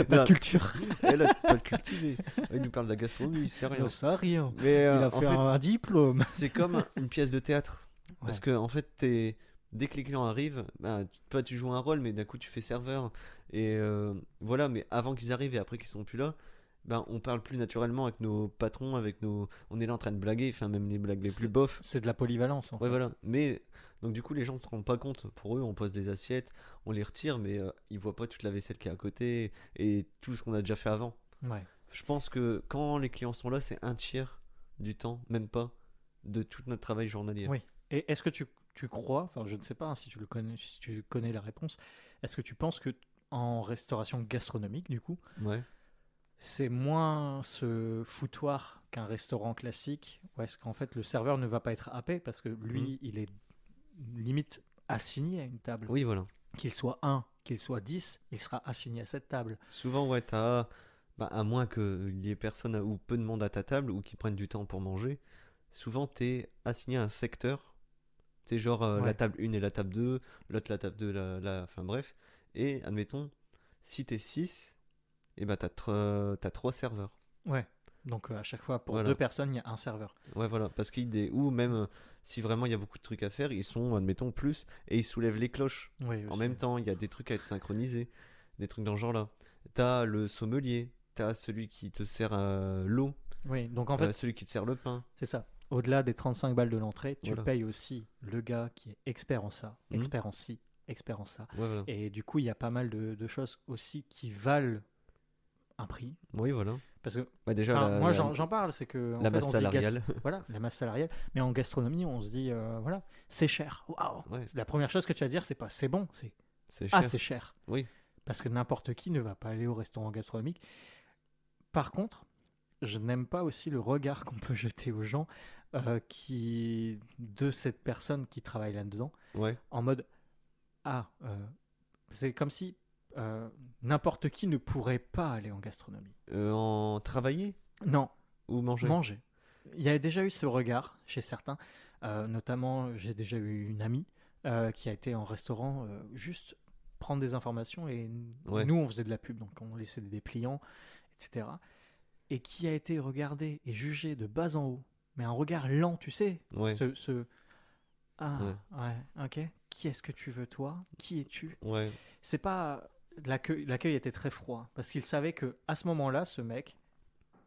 pas de culture. Elle a pas de cultivé. Il nous parle de la gastronomie, il sait rien. Il sait rien. Mais, il a fait un diplôme. C'est comme une pièce de théâtre. Parce que en fait, dès que les clients arrivent, toi tu joues un rôle, mais d'un coup tu fais serveur. Et voilà, mais avant qu'ils arrivent et après qu'ils sont plus là. On parle plus naturellement avec nos patrons, on est là en train de blaguer, enfin même les blagues les plus bofs. C'est de la polyvalence en fait. Voilà. Mais donc du coup les gens ne se rendent pas compte. Pour eux, on pose des assiettes, on les retire, mais ils voient pas toute la vaisselle qui est à côté et tout ce qu'on a déjà fait avant. Ouais. Je pense que quand les clients sont là, c'est 1/3 du temps, même pas, de tout notre travail journalier. Oui. Et est-ce que tu crois, enfin je ne sais pas si tu connais la réponse, est-ce que tu penses que en restauration gastronomique du coup, c'est moins ce foutoir qu'un restaurant classique, ou est-ce qu'en fait le serveur ne va pas être happé parce que lui il est limite assigné à une table. Oui, voilà. Qu'il soit 1, qu'il soit 10, il sera assigné à cette table. Souvent à moins qu'il y ait personne ou peu de monde à ta table ou qu'ils prennent du temps pour manger, souvent t'es assigné à un secteur. C'est genre la table 1 et la table 2, l'autre la table 2, enfin bref. Et admettons, si t'es 6, et t'as 3 serveurs. Ouais. Donc à chaque fois, pour 2 personnes, il y a un serveur. Ouais, voilà. Parce ou même si vraiment il y a beaucoup de trucs à faire, ils sont, admettons, plus, et ils soulèvent les cloches. En même temps, il y a des trucs à être synchronisés, des trucs dans ce genre-là. T'as le sommelier, t'as celui qui te sert l'eau. Oui, donc en fait, celui qui te sert le pain. C'est ça. Au-delà des 35 balles de l'entrée, tu payes aussi le gars qui est expert en ça, expert en ci, expert en ça. Ouais, voilà. Et du coup, il y a pas mal de choses aussi qui valent un prix. Oui, voilà. Parce que moi, j'en parle, c'est que la masse salariale. Voilà, la masse salariale. Mais en gastronomie, on se dit, voilà, c'est cher. Waouh. La première chose que tu vas dire, c'est pas c'est bon, c'est cher. C'est cher. Oui. Parce que n'importe qui ne va pas aller au restaurant gastronomique Par contre, je n'aime pas aussi le regard qu'on peut jeter aux gens de cette personne qui travaille là-dedans, en mode c'est comme si n'importe qui ne pourrait pas aller en gastronomie. En travailler ? Non. Ou manger ? Manger. Il y a déjà eu ce regard chez certains, notamment j'ai déjà eu une amie qui a été en restaurant juste prendre des informations et nous on faisait de la pub, donc on laissait des dépliants, etc. Et qui a été regardée et jugée de bas en haut, mais un regard lent, tu sais, ok, qui est-ce que tu veux toi ? Qui es-tu ? C'est pas... L'accueil était très froid, parce qu'il savait que à ce moment-là, ce mec,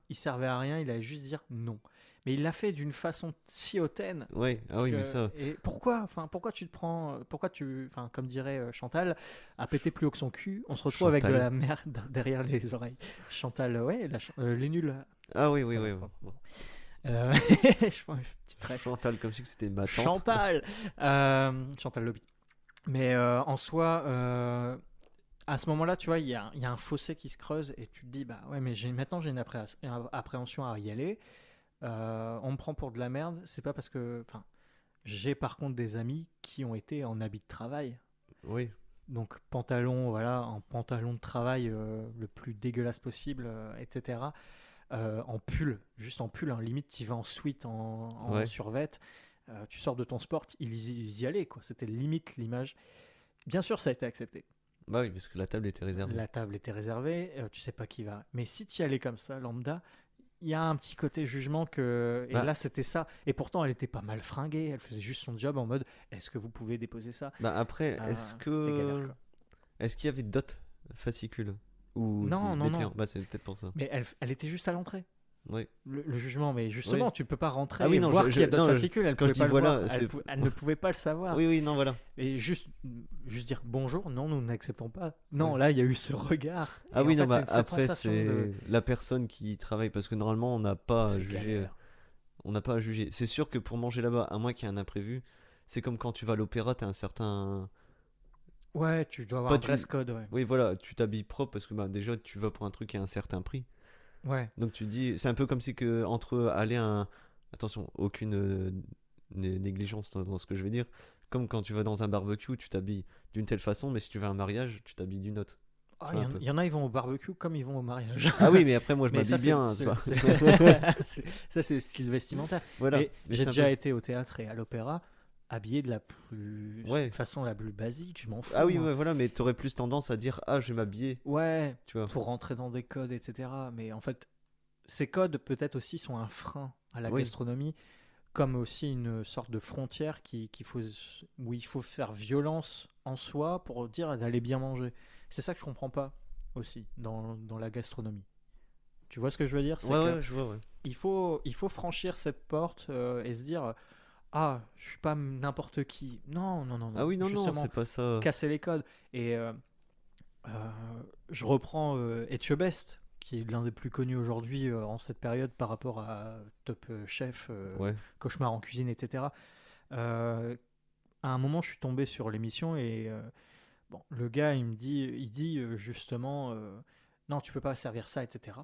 il servait à rien, il allait juste dire non. Mais il l'a fait d'une façon si hautaine. Mais ça... Et pourquoi tu te prends... comme dirait Chantal, à péter plus haut que son cul, on se retrouve avec de la merde derrière les oreilles. Chantal, les nuls. Ah oui. Bon. Je prends une petite rêve. Chantal, comme si c'était ma tante. Chantal Lobby. Mais en soi... à ce moment-là, tu vois, il y a un fossé qui se creuse et tu te dis, mais maintenant j'ai une appréhension à y aller. On me prend pour de la merde. C'est pas parce que... j'ai par contre des amis qui ont été en habit de travail. Oui. Donc en pantalon de travail le plus dégueulasse possible, etc. En pull, juste en pull, hein, limite tu vas en sweat, en survêt. Tu sors de ton sport, ils y allaient, quoi. C'était limite l'image. Bien sûr, ça a été accepté. Bah oui, parce que la table était réservée. La table était réservée, tu sais pas qui va. Mais si tu y allais comme ça, lambda, il y a un petit côté jugement que... Et là, c'était ça. Et pourtant, elle était pas mal fringuée. Elle faisait juste son job en mode, est-ce que vous pouvez déposer ça ? Après, est-ce qu'il y avait d'autres fascicules ou Non. C'est peut-être pour ça. Mais elle était juste à l'entrée. Oui. Le jugement, mais justement, tu peux pas rentrer et voir qu'il y a d'autres fascicules. Elle pouvait pas le voir. Elle ne pouvait pas le savoir. Oui, non, voilà. Et juste dire bonjour, non, nous n'acceptons pas. Non, là, il y a eu ce regard. Après, c'est la personne qui travaille, parce que normalement, on n'a pas à juger. On n'a pas à juger. C'est sûr que pour manger là-bas, à moins qu'il y ait un imprévu, c'est comme quand tu vas à l'opéra, tu as un certain... Ouais, tu dois avoir un dress code. Ouais. Oui, voilà, tu t'habilles propre parce que déjà, tu vas pour un truc qui a un certain prix. Ouais. Donc tu dis, c'est un peu comme si que entre aller à un... Attention, aucune négligence dans ce que je vais dire. Comme quand tu vas dans un barbecue, tu t'habilles d'une telle façon, mais si tu vas à un mariage, tu t'habilles d'une autre. Il y en a, ils vont au barbecue comme ils vont au mariage. Ah oui, mais après, moi, je m'habille bien. Ça, c'est le style vestimentaire. Voilà. J'ai déjà été au théâtre et à l'opéra habillé de la façon la plus basique, je m'en fous. Ah oui, voilà, mais t'aurais plus tendance à dire, je vais m'habiller. Ouais, tu vois. Pour rentrer dans des codes, etc. Mais en fait, ces codes, peut-être aussi, sont un frein à la gastronomie, comme aussi une sorte de frontière où il faut faire violence en soi pour dire d'aller bien manger. C'est ça que je comprends pas aussi dans la gastronomie. Tu vois ce que je veux dire ? Ouais, je vois, ouais. Il faut franchir cette porte et se dire... je suis pas n'importe qui. Non. Ah oui, non, c'est pas ça. Casser les codes. Et je reprends Etchebest, qui est l'un des plus connus aujourd'hui en cette période par rapport à Top Chef, Cauchemar en cuisine, etc. À un moment, je suis tombé sur l'émission et le gars, il dit justement non, tu peux pas servir ça, etc.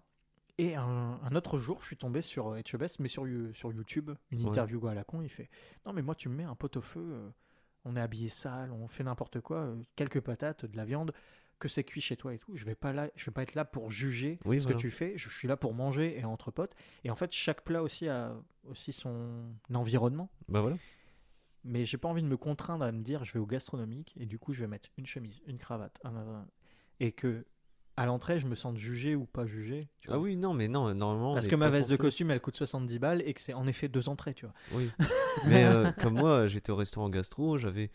Et un autre jour, je suis tombé sur Etchebest, mais sur YouTube, une interview à la con. Il fait non, mais moi, tu me mets un pot-au-feu, on est habillé sale, on fait n'importe quoi, quelques patates, de la viande, que c'est cuit chez toi et tout. Je vais pas être là pour juger ce que tu fais. Je suis là pour manger et entre potes. Et en fait, chaque plat aussi a aussi son environnement. Bah voilà. Mais j'ai pas envie de me contraindre à me dire je vais au gastronomique et du coup, je vais mettre une chemise, une cravate, et que à l'entrée, je me sens jugé ou pas jugé. Ah oui, non, mais non, normalement. Parce que ma veste de costume, elle coûte 70 balles et que c'est en effet 2 entrées, tu vois. Oui. Mais comme moi, j'étais au restaurant gastro, j'avais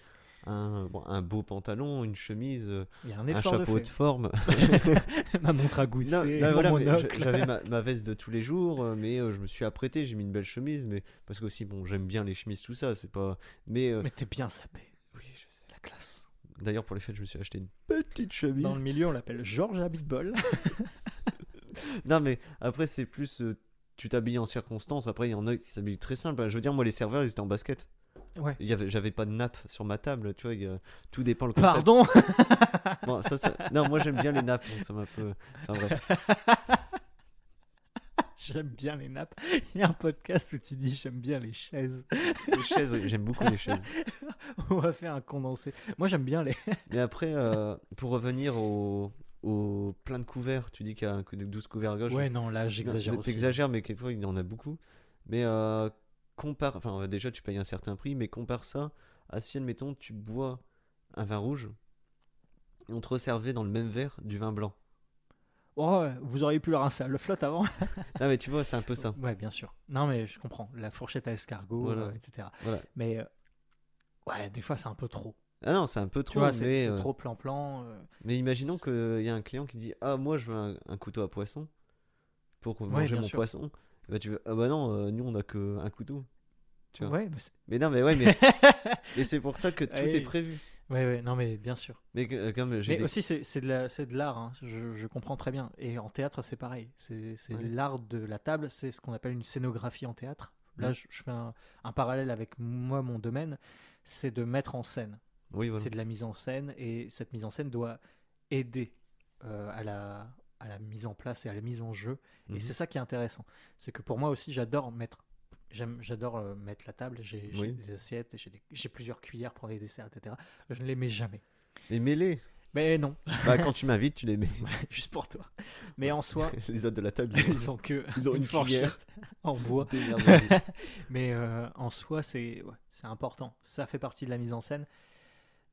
un beau pantalon, une chemise, un chapeau de forme. Ma montre à gousset, j'avais ma veste de tous les jours, mais je me suis apprêté, j'ai mis une belle chemise, mais parce que aussi, j'aime bien les chemises, tout ça, c'est pas. Mais t'es bien sapé. Oui, je sais, la classe. D'ailleurs, pour les fêtes, je me suis acheté une petite chemise. Dans le milieu, on l'appelle Georges Habitbol. Non, mais après, c'est plus... tu t'habilles en circonstance. Après, il y en a qui s'habillent très simple. Je veux dire, moi, les serveurs, ils étaient en basket. Ouais. J'avais pas de nappe sur ma table, tu vois. Tout dépend le concept. Pardon. Bon, ça... Non, moi, j'aime bien les nappes, donc ça m'a un peu... Enfin, bref. J'aime bien les nappes. Il y a un podcast où tu dis j'aime bien les chaises. Les chaises, oui, j'aime beaucoup les chaises. On va faire un condensé. Moi, j'aime bien les. Mais après, pour revenir au plein de couverts, tu dis qu'il y a 12 couverts à gauche. Ouais, non, là, j'exagère aussi. T'exagères, mais quelquefois, il y en a beaucoup. Mais compare, enfin, déjà, tu payes un certain prix, mais compare ça à si, admettons, tu bois un vin rouge et on te resservait dans le même verre du vin blanc. Oh, vous auriez pu le rincer à le flotte avant. Ah, mais tu vois, c'est un peu ça. Ouais, bien sûr. Non, mais je comprends. La fourchette à escargot, Voilà. etc. Voilà. Mais ouais, des fois, c'est un peu trop. Ah non, c'est un peu Tu trop, vois, mais, c'est trop plan-plan. mais imaginons qu'il y a un client qui dit ah, moi, je veux un couteau à poisson pour manger bien mon sûr. poisson. Et bah, tu veux, ah bah non, nous, on a qu'un couteau. Tu vois. Ouais, Mais non, mais ouais, mais et c'est pour ça que tout Ouais. est prévu. ouais, non, mais bien sûr. Mais comme j'ai Mais aussi, c'est de l'art, hein. Je comprends très bien. Et en théâtre, c'est pareil. C'est Ouais. l'art de la table, c'est ce qu'on appelle une scénographie en théâtre. Là, Ouais. je fais un parallèle avec moi, mon domaine, c'est de mettre en scène. Oui, voilà. C'est de la mise en scène, et cette mise en scène doit aider à la mise en place et à la mise en jeu. Et Mhm. c'est ça qui est intéressant. C'est que pour moi aussi, j'adore mettre la table. J'ai Oui. des assiettes, j'ai plusieurs cuillères pour les desserts, etc. Je ne les mets jamais. Les mêlés. Mais non, Bah, quand tu m'invites, tu les mets. juste pour toi. Mais en soi, Les autres de la table, ils ont que ils ont une cuillère. fourchette en bois. Démerdez-vous. Mais en soi, c'est important. Ça fait partie de la mise en scène.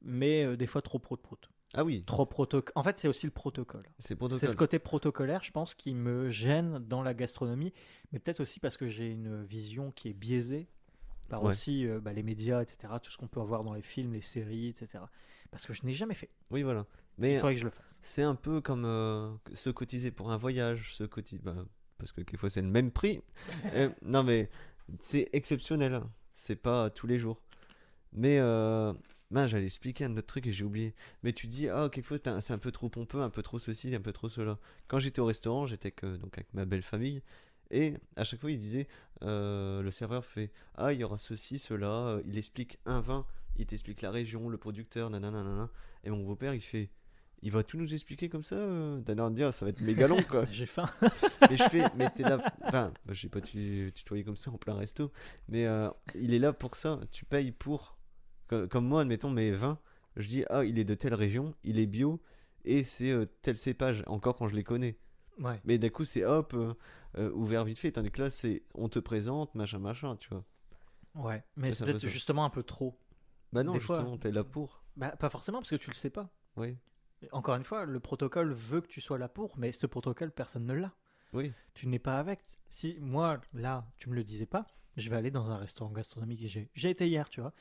Mais des fois, trop prout-prout. Ah oui, Trop protocole. En fait, c'est aussi le protocole. c'est protocole. C'est ce côté protocolaire, je pense, qui me gêne dans la gastronomie. Mais peut-être aussi parce que j'ai une vision qui est biaisée par Ouais. aussi les médias, etc. Tout ce qu'on peut avoir dans les films, les séries, etc. Parce que je n'ai jamais fait. Oui, voilà. Il Mais faudrait que je le fasse. c'est un peu comme se cotiser pour un voyage, parce que quelquefois c'est le même prix. Non, mais c'est exceptionnel, hein. C'est pas tous les jours. Mais j'allais expliquer un autre truc et j'ai oublié. Mais tu dis, ah, quelquefois c'est un peu trop pompeux, un peu trop ceci, un peu trop cela. Quand j'étais au restaurant, j'étais donc avec ma belle famille. Et à chaque fois, il disait, le serveur fait, ah, il y aura ceci, cela. Il explique un vin, il t'explique la région, le producteur, nanana, nanana. Et mon beau-père, il va tout nous expliquer comme ça. T'as l'air de dire, ça va être méga long, quoi. J'ai faim. Et je fais, mais t'es là. Enfin, je sais pas tutoyer comme ça en plein resto. Mais il est là pour ça. Tu payes pour. Comme moi, admettons, mes vins. Je dis, ah, il est de telle région, il est bio. Et c'est tel cépage. Encore quand je les connais. Ouais. Mais d'un coup, c'est hop, ouvert vite fait. Tandis que là, c'est on te présente, machin, machin, tu vois. Ouais. Mais Ça, c'est c'est un peu peut-être ça. justement un peu trop. Bah non, Des fois. justement, t'es là pour. Bah, pas forcément, parce que tu le sais pas. Oui, Encore une fois, le protocole veut que tu sois là pour, mais ce protocole, personne ne l'a. oui. Tu n'es pas avec. Si moi, là, tu me le disais pas, je vais aller dans un restaurant gastronomique et j'ai été hier, tu vois.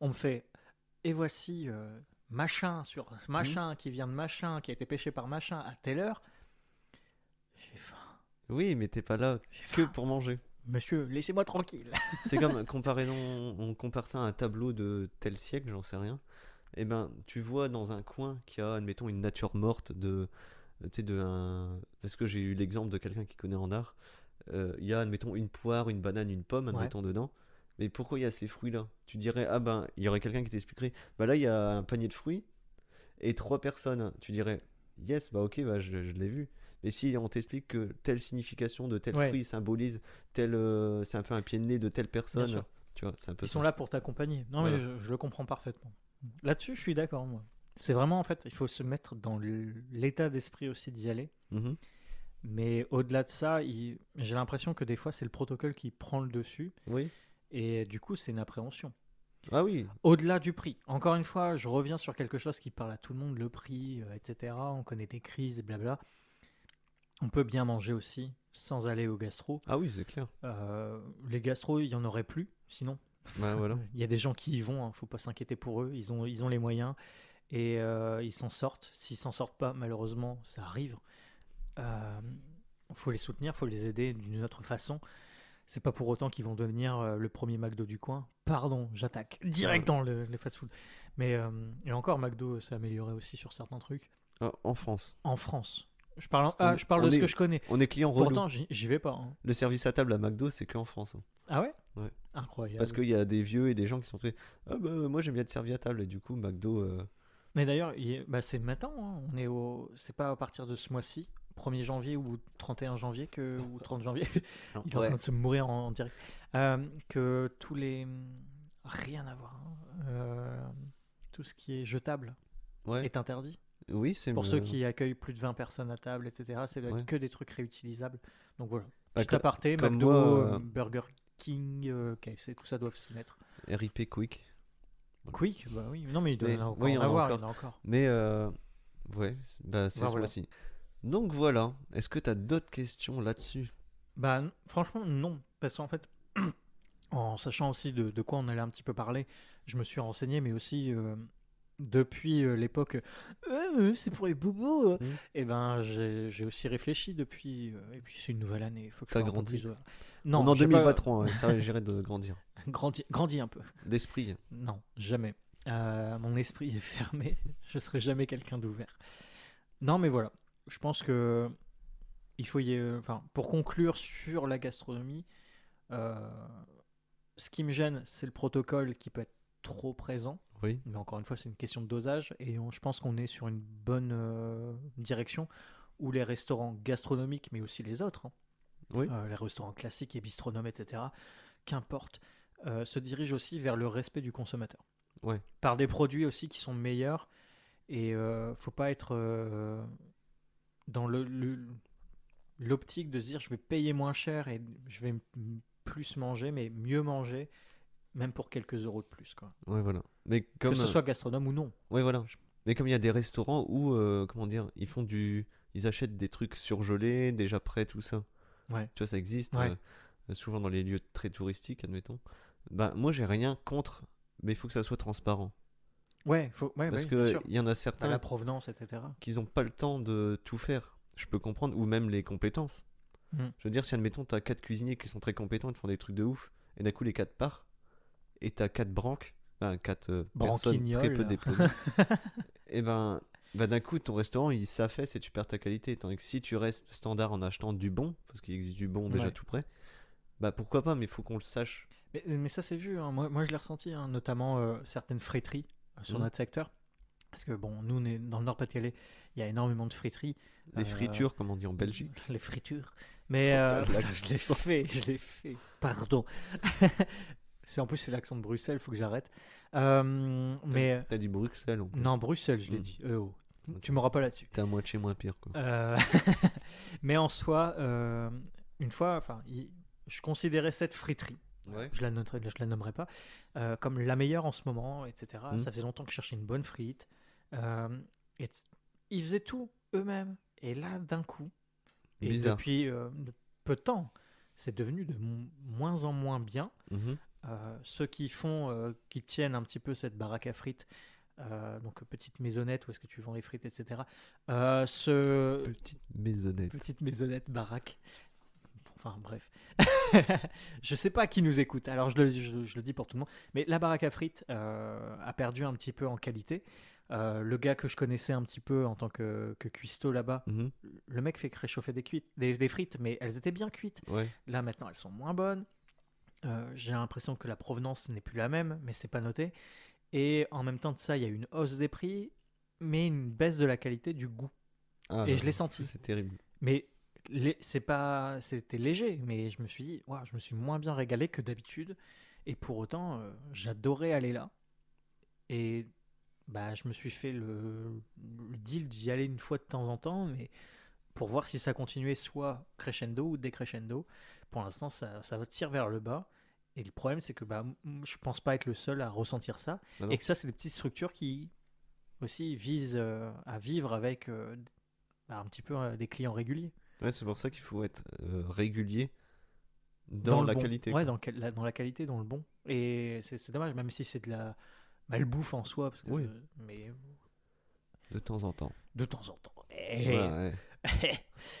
On me fait, et voici machin sur machin qui vient de machin, qui a été pêché par machin à telle heure. J'ai faim. Oui, mais t'es pas là J'ai que faim. pour manger. Monsieur, laissez-moi tranquille. C'est comme comparaison, on compare ça à un tableau de tel siècle, j'en sais rien. Et ben, tu vois dans un coin qu'il y a, admettons, une nature morte tu sais, parce que j'ai eu l'exemple de quelqu'un qui connaît en art. Il y a, admettons, une poire, une banane, une pomme, admettons, dedans. Mais pourquoi il y a ces fruits-là? Tu dirais, ah ben, il y aurait quelqu'un qui t'expliquerait. Bah là, il y a un panier de fruits et 3 personnes. Tu dirais, yes, bah ok, bah je l'ai vu. Mais si on t'explique que telle signification de tel Ouais. fruit symbolise c'est un peu un pied de nez de telle personne, sûr. tu vois, c'est un peu Ils ça. sont là pour t'accompagner. Non, mais Voilà. je le comprends parfaitement. Là-dessus, je suis d'accord, moi. C'est vraiment, en fait, il faut se mettre dans l'état d'esprit aussi d'y aller. Mhm. Mais au-delà de ça, j'ai l'impression que des fois, c'est le protocole qui prend le dessus. Oui. Et du coup, c'est une appréhension. Ah oui. Au-delà du prix. Encore une fois, je reviens sur quelque chose qui parle à tout le monde, le prix, etc. On connaît des crises, blabla. On peut bien manger aussi, sans aller au gastro. Ah oui, c'est clair. Les gastros, il n'y en aurait plus, sinon. Bah voilà. Il y a des gens qui y vont, hein, faut pas s'inquiéter pour eux. Ils ont les moyens et ils s'en sortent. S'ils s'en sortent pas, malheureusement, ça arrive. Faut les soutenir, faut les aider d'une autre façon. C'est pas pour autant qu'ils vont devenir le premier McDo du coin. Pardon, j'attaque direct dans le fast-food. Mais et encore, McDo s'est amélioré aussi sur certains trucs. Ah, en France. En France. Je parle Parce qu'on- de on ce est- que je connais. On est client relou. Pourtant, j'y vais pas. Hein. Le service à table à McDo, c'est qu'en France, hein. Ah ouais? Ouais. Incroyable. Parce qu'il y a des vieux et des gens qui sont très. Ah bah moi j'aime bien être servi à table et du coup McDo. Mais d'ailleurs, c'est maintenant. Hein. C'est pas à partir de ce mois-ci. 1er janvier ou 31 janvier ou 30 janvier, Non, il est en train de se mourir en direct, que tous les... Rien à voir. Tout ce qui est jetable est interdit. Oui, c'est Pour ceux qui accueillent plus de 20 personnes à table, etc., c'est que des trucs réutilisables. Donc voilà. Petit aparté, McDo, moi, Burger King, KFC, tout ça doivent s'y mettre. RIP Quick. Quick, bah oui. Non, mais il doit en avoir encore. Mais c'est celui-ci. Donc voilà. Est-ce que tu as d'autres questions là-dessus? Bah franchement, non. Parce qu'en fait, en sachant aussi de quoi on allait un petit peu parler, je me suis renseigné, mais aussi... depuis l'époque c'est pour les bobos et ben j'ai aussi réfléchi depuis et puis c'est une nouvelle année, il faut que je sois grandi. Plus, non, en 2023 ça j'irai de grandir. grandi un peu d'esprit. Non, jamais. Mon esprit est fermé, je serai jamais quelqu'un d'ouvert. Non, mais voilà, je pense que il faut pour conclure sur la gastronomie, ce qui me gêne, c'est le protocole qui peut être trop présent. Oui. Mais encore une fois, c'est une question de dosage et je pense qu'on est sur une bonne direction où les restaurants gastronomiques, mais aussi les autres, les restaurants classiques et bistronomes, etc., qu'importe, se dirigent aussi vers le respect du consommateur. Ouais. Par des produits aussi qui sont meilleurs et faut pas être dans l'optique de se dire je vais payer moins cher et je vais plus manger, mais mieux manger. Même pour quelques euros de plus, quoi. Ouais, voilà. Mais comme, que ce soit gastronome ou non. Ouais, voilà. Mais comme il y a des restaurants où, ils achètent des trucs surgelés, déjà prêts, tout ça. Ouais. Tu vois, ça existe souvent dans les lieux très touristiques, admettons. Bah, moi, j'ai rien contre, mais il faut que ça soit transparent. Parce que il y en a certains. La provenance, etc. Qui n'ont pas le temps de tout faire. Je peux comprendre, ou même les compétences. Je veux dire, si admettons, t'as 4 cuisiniers qui sont très compétents, ils te font des trucs de ouf, et d'un coup, les 4 partent. Et t'as 4 branques, 4 personnes très peu diplômées. Et d'un coup, ton restaurant, il s'affaisse et tu perds ta qualité. Tandis que si tu restes standard en achetant du bon, parce qu'il existe du bon déjà tout prêt, pourquoi pas, mais il faut qu'on le sache. Mais ça, c'est vu. Hein. Moi, je l'ai ressenti, notamment certaines friteries sur notre secteur. Parce que, bon, nous, on est dans le Nord-Pas-de-Calais, il y a énormément de friteries. Les fritures, comme on dit en Belgique. Les fritures. Mais je l'ai fait. Pardon. En plus, c'est l'accent de Bruxelles, il faut que j'arrête. Mais t'as dit Bruxelles en plus. Non, Bruxelles, je l'ai dit. Tu m'auras pas là-dessus. T'es à moitié moins pire, quoi. Mais en soi, une fois, je considérais cette friterie, je la nommerai pas, comme la meilleure en ce moment, etc. Ça faisait longtemps que je cherchais une bonne frite. Et ils faisaient tout eux-mêmes. Et là, d'un coup, Bizarre. Et depuis peu de temps, c'est devenu de moins en moins bien. Ceux qui tiennent un petit peu cette baraque à frites, donc petite maisonnette où est-ce que tu vends les frites, etc. Petite maisonnette, baraque. Enfin bref, je sais pas qui nous écoute, alors je le dis pour tout le monde, mais la baraque à frites a perdu un petit peu en qualité. Le gars que je connaissais un petit peu en tant que cuistot là-bas, le mec fait réchauffer des frites, mais elles étaient bien cuites. Là maintenant elles sont moins bonnes. J'ai l'impression que la provenance n'est plus la même, mais c'est pas noté. Et en même temps de ça, il y a une hausse des prix, mais une baisse de la qualité du goût. Et je l'ai senti. C'est terrible. Mais c'était léger, mais je me suis dit, je me suis moins bien régalé que d'habitude. Et pour autant, j'adorais aller là. Et je me suis fait le deal d'y aller une fois de temps en temps, mais pour voir si ça continuait soit crescendo ou décrescendo. Pour l'instant, ça tire vers le bas. Et le problème, c'est que je pense pas être le seul à ressentir ça. Et que ça, c'est des petites structures qui aussi visent à vivre avec un petit peu des clients réguliers. Ouais, c'est pour ça qu'il faut être régulier dans la qualité. Ouais, dans la qualité, dans le bon. Et c'est dommage, même si c'est de la malbouffe en soi. Parce que, mais... De temps en temps. De temps en temps.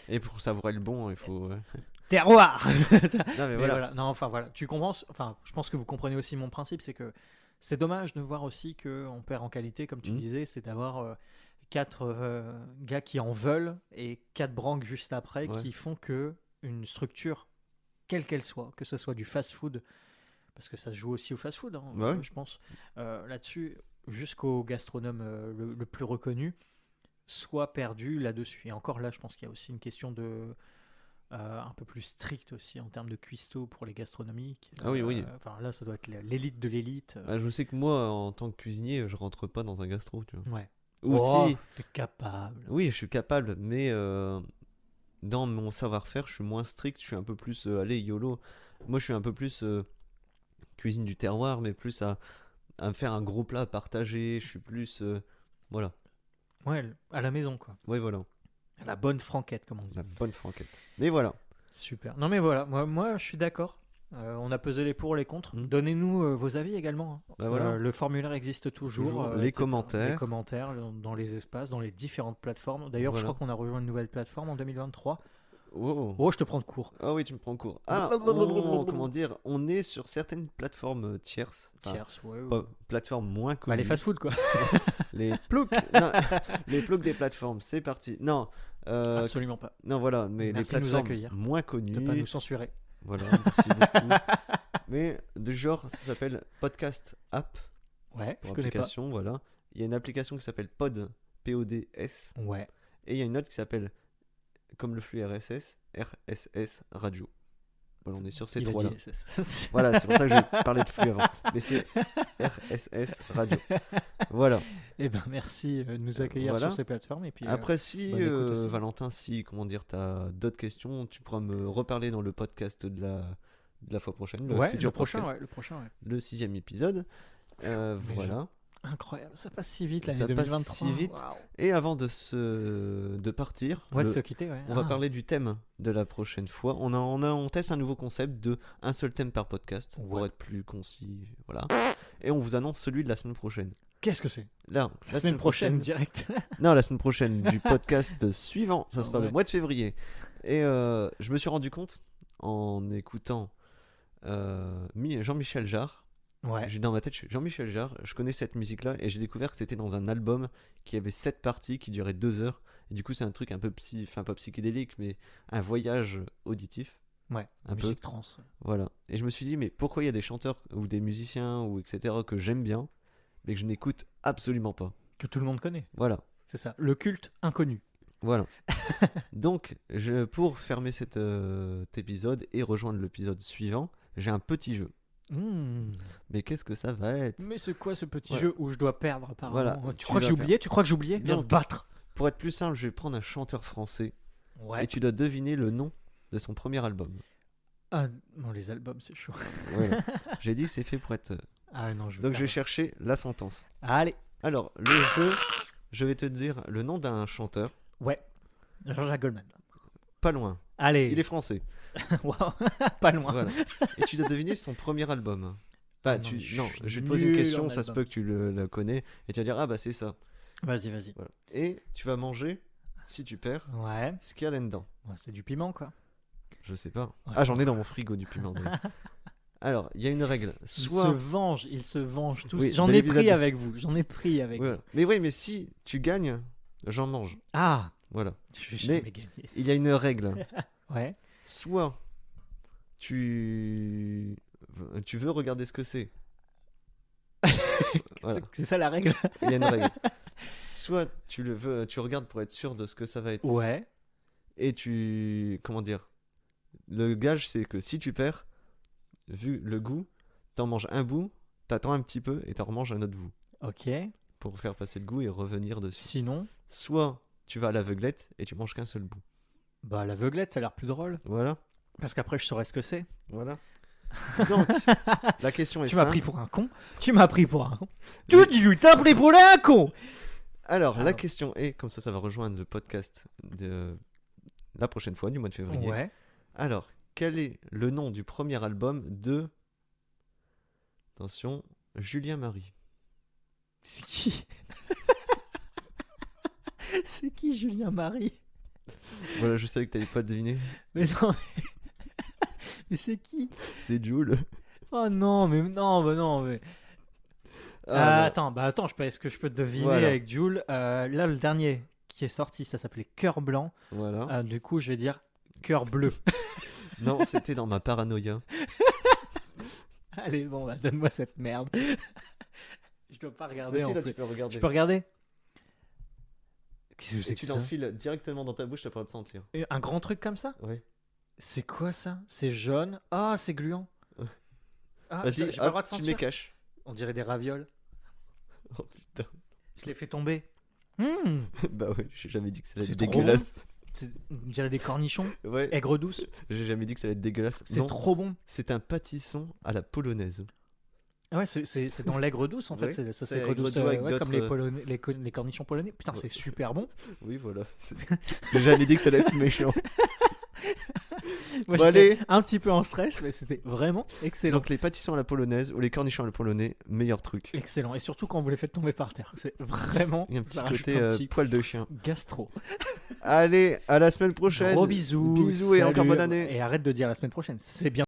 Et pour savourer le bon, il faut... Terroir. Non, mais voilà. Non, tu comprends. Je pense que vous comprenez aussi mon principe, c'est que c'est dommage de voir aussi qu'on perd en qualité, comme tu disais, c'est d'avoir 4 gars qui en veulent et 4 branques juste après qui font que une structure, quelle qu'elle soit, que ce soit du fast-food, parce que ça se joue aussi au fast-food, je pense, là-dessus, jusqu'au gastronome le plus reconnu, soit perdu là-dessus. Et encore là, je pense qu'il y a aussi une question de un peu plus stricte aussi en termes de cuistot pour les gastronomiques. Ah oui. Enfin là, ça doit être l'élite de l'élite. Je sais que moi, en tant que cuisinier, je rentre pas dans un gastro, tu vois. Ouais. Ou si... T'es capable. Oui, je suis capable, mais dans mon savoir-faire, je suis moins strict, je suis un peu plus allez, YOLO. Moi, je suis un peu plus cuisine du terroir, mais plus à me faire un gros plat à partager. Je suis plus voilà. Ouais, à la maison, quoi. Ouais, voilà. La bonne franquette, comme on dit. La bonne franquette. Mais voilà. Super. Non, mais voilà, moi je suis d'accord. On a pesé les pour, les contre. Donnez-nous vos avis également. Hein. Bah voilà. Le formulaire existe toujours. Les etc. commentaires. Les commentaires dans les espaces, dans les différentes plateformes. D'ailleurs, je crois qu'on a rejoint une nouvelle plateforme en 2023. Oh, je te prends de court. Ah oui, tu me prends de court. Comment dire, on est sur certaines plateformes tierces. Tierces, ouais. Plateformes moins connues. Les fast-food, quoi. Les ploucs. Non, les ploucs des plateformes, c'est parti. Non. Absolument pas. Non, voilà, mais merci les de nous plateformes accueillir. moins connues. De pas nous censurer. Voilà, merci beaucoup. Mais de genre, ça s'appelle Podcast App. Ouais, pour je connais pas. application, voilà. Il y a une application qui s'appelle P-O-D-S. Ouais. Et il y a une autre qui s'appelle, comme le flux RSS Radio. Voilà, on est sur ces trois-là. Voilà, c'est pour ça que j'ai parlé de flux avant. Mais c'est RSS Radio. Voilà. Eh ben merci de nous accueillir sur ces plateformes. Et puis, après, si Valentin, si comment dire, t'as d'autres questions, tu pourras me reparler dans le podcast de la fois prochaine. Le prochain. Le 6e épisode. Voilà. Incroyable, ça passe si vite l'année ça 2023. Passe si vite. Wow. Et avant de partir, de se quitter, on va parler du thème de la prochaine fois. On teste un nouveau concept de un seul thème par podcast pour être plus concis, voilà. Et on vous annonce celui de la semaine prochaine. Qu'est-ce que c'est? Là, la semaine prochaine direct. Non, la semaine prochaine du podcast suivant, ça sera le mois de février. Et je me suis rendu compte en écoutant Jean-Michel Jarre. Ouais. Dans ma tête, Jean-Michel Jarre, je connais cette musique-là et j'ai découvert que c'était dans un album qui avait 7 parties qui duraient 2 heures. Et du coup, c'est un truc un peu pas psychédélique, mais un voyage auditif. Ouais, un musique trans. Voilà. Et je me suis dit, mais pourquoi il y a des chanteurs ou des musiciens ou etc. que j'aime bien, mais que je n'écoute absolument pas. Que tout le monde connaît. Voilà. C'est ça, le culte inconnu. Voilà. Donc, pour fermer cet épisode et rejoindre l'épisode suivant, j'ai un petit jeu. Mais qu'est-ce que ça va être? Mais c'est quoi ce petit jeu où je dois perdre apparemment? Voilà, tu crois que j'ai oublié? Tu crois que j'ai oublié? Viens me battre. Pour être plus simple, je vais prendre un chanteur français et tu dois deviner le nom de son premier album. Ah non, les albums c'est chaud. Voilà. J'ai dit c'est fait pour être... Ah non, donc je vais chercher la sentence. Allez. Alors, le jeu, je vais te dire le nom d'un chanteur. Ouais. Jean-Jacques Goldman. Pas loin. Allez. Il est français. Wow. Pas loin. Voilà. Et tu dois deviner son premier album. Bah, je vais te poser une question, ça se peut que tu le connais, et tu vas dire, ah bah c'est ça. Vas-y. Voilà. Et tu vas manger, si tu perds, ce qu'il y a là-dedans. Ouais, c'est du piment, quoi. Je sais pas. Ouais. Ah, j'en ai dans mon frigo du piment. Alors, il y a une règle. Soit... Ils se vengent tous. Oui, j'en ai pris avec vous. Voilà. Mais oui, mais si tu gagnes, j'en mange. Ah. Voilà. Je vais jamais gagner. Il y a une règle. Ouais. Soit tu veux regarder ce que c'est. Voilà. C'est ça la règle. Il y a une règle. Soit tu regardes pour être sûr de ce que ça va être. Ouais. Et comment dire, le gage c'est que si tu perds, vu le goût, t'en manges un bout, t'attends un petit peu et t'en remanges un autre bout. Ok. Pour faire passer le goût et revenir dessus. Sinon, soit tu vas à l'aveuglette et tu manges qu'un seul bout. Bah l'aveuglette, ça a l'air plus drôle. Voilà. Parce qu'après je saurais ce que c'est. Voilà. Donc, la question est simple. Tu m'as pris pour un con. Tu m'as pris pour un con. Tu t'as pris pour un con. Alors, la question est, comme ça va rejoindre le podcast de la prochaine fois, du mois de février. Ouais. Alors, quel est le nom du premier album de... Attention, Julien Marie. C'est qui? C'est qui Julien Marie? Voilà, je savais que t'allais pas deviner. Mais non, mais c'est qui? C'est Jules. Oh non, mais... Attends, est-ce que je peux te deviner avec Jules? Là, le dernier qui est sorti, ça s'appelait Cœur Blanc. Voilà. Du coup, je vais dire Cœur Bleu. Non, c'était dans ma paranoïa. Allez, bon, bah, donne-moi cette merde. Je dois pas regarder. Si, là, tu peux regarder. Tu peux regarder? Qu'est-ce que c'est Et que tu ça? l'enfiles directement dans ta bouche, t'as pas de sentir. Et un grand truc comme ça? Ouais. C'est quoi ça? C'est jaune. Ah, c'est gluant. Ah, Vas-y, j'ai pas le droit de tu me les sentir. caches. On dirait des ravioles. Oh putain. Je les fais tomber. Bah ouais, j'ai jamais dit que ça allait C'est être trop dégueulasse. On dirait des cornichons. Ouais, Aigre douce. j'ai jamais dit que ça allait être dégueulasse. C'est Non, trop bon. c'est un pâtisson à la polonaise. Ah ouais, c'est dans l'aigre douce en fait. Ouais, Ça, c'est c'est aigre aigre douce, doux avec comme les, d'autres, Polonais, les cornichons polonais. Putain, Ouais. c'est super bon. Oui, voilà. J'ai jamais dit que ça allait être méchant. Moi, Bon, j'étais allez. un petit peu en stress, mais c'était vraiment excellent. Donc les pâtissons à la polonaise ou les cornichons à la polonais, meilleur truc. Excellent. Et surtout quand vous les faites tomber par terre. C'est vraiment. Il y a un petit ça rajoute côté un petit poil de chien. gastro. Allez, à la semaine prochaine. Gros bisous. Bisous et encore salut. bonne année. Et arrête de dire la semaine prochaine. C'est bien.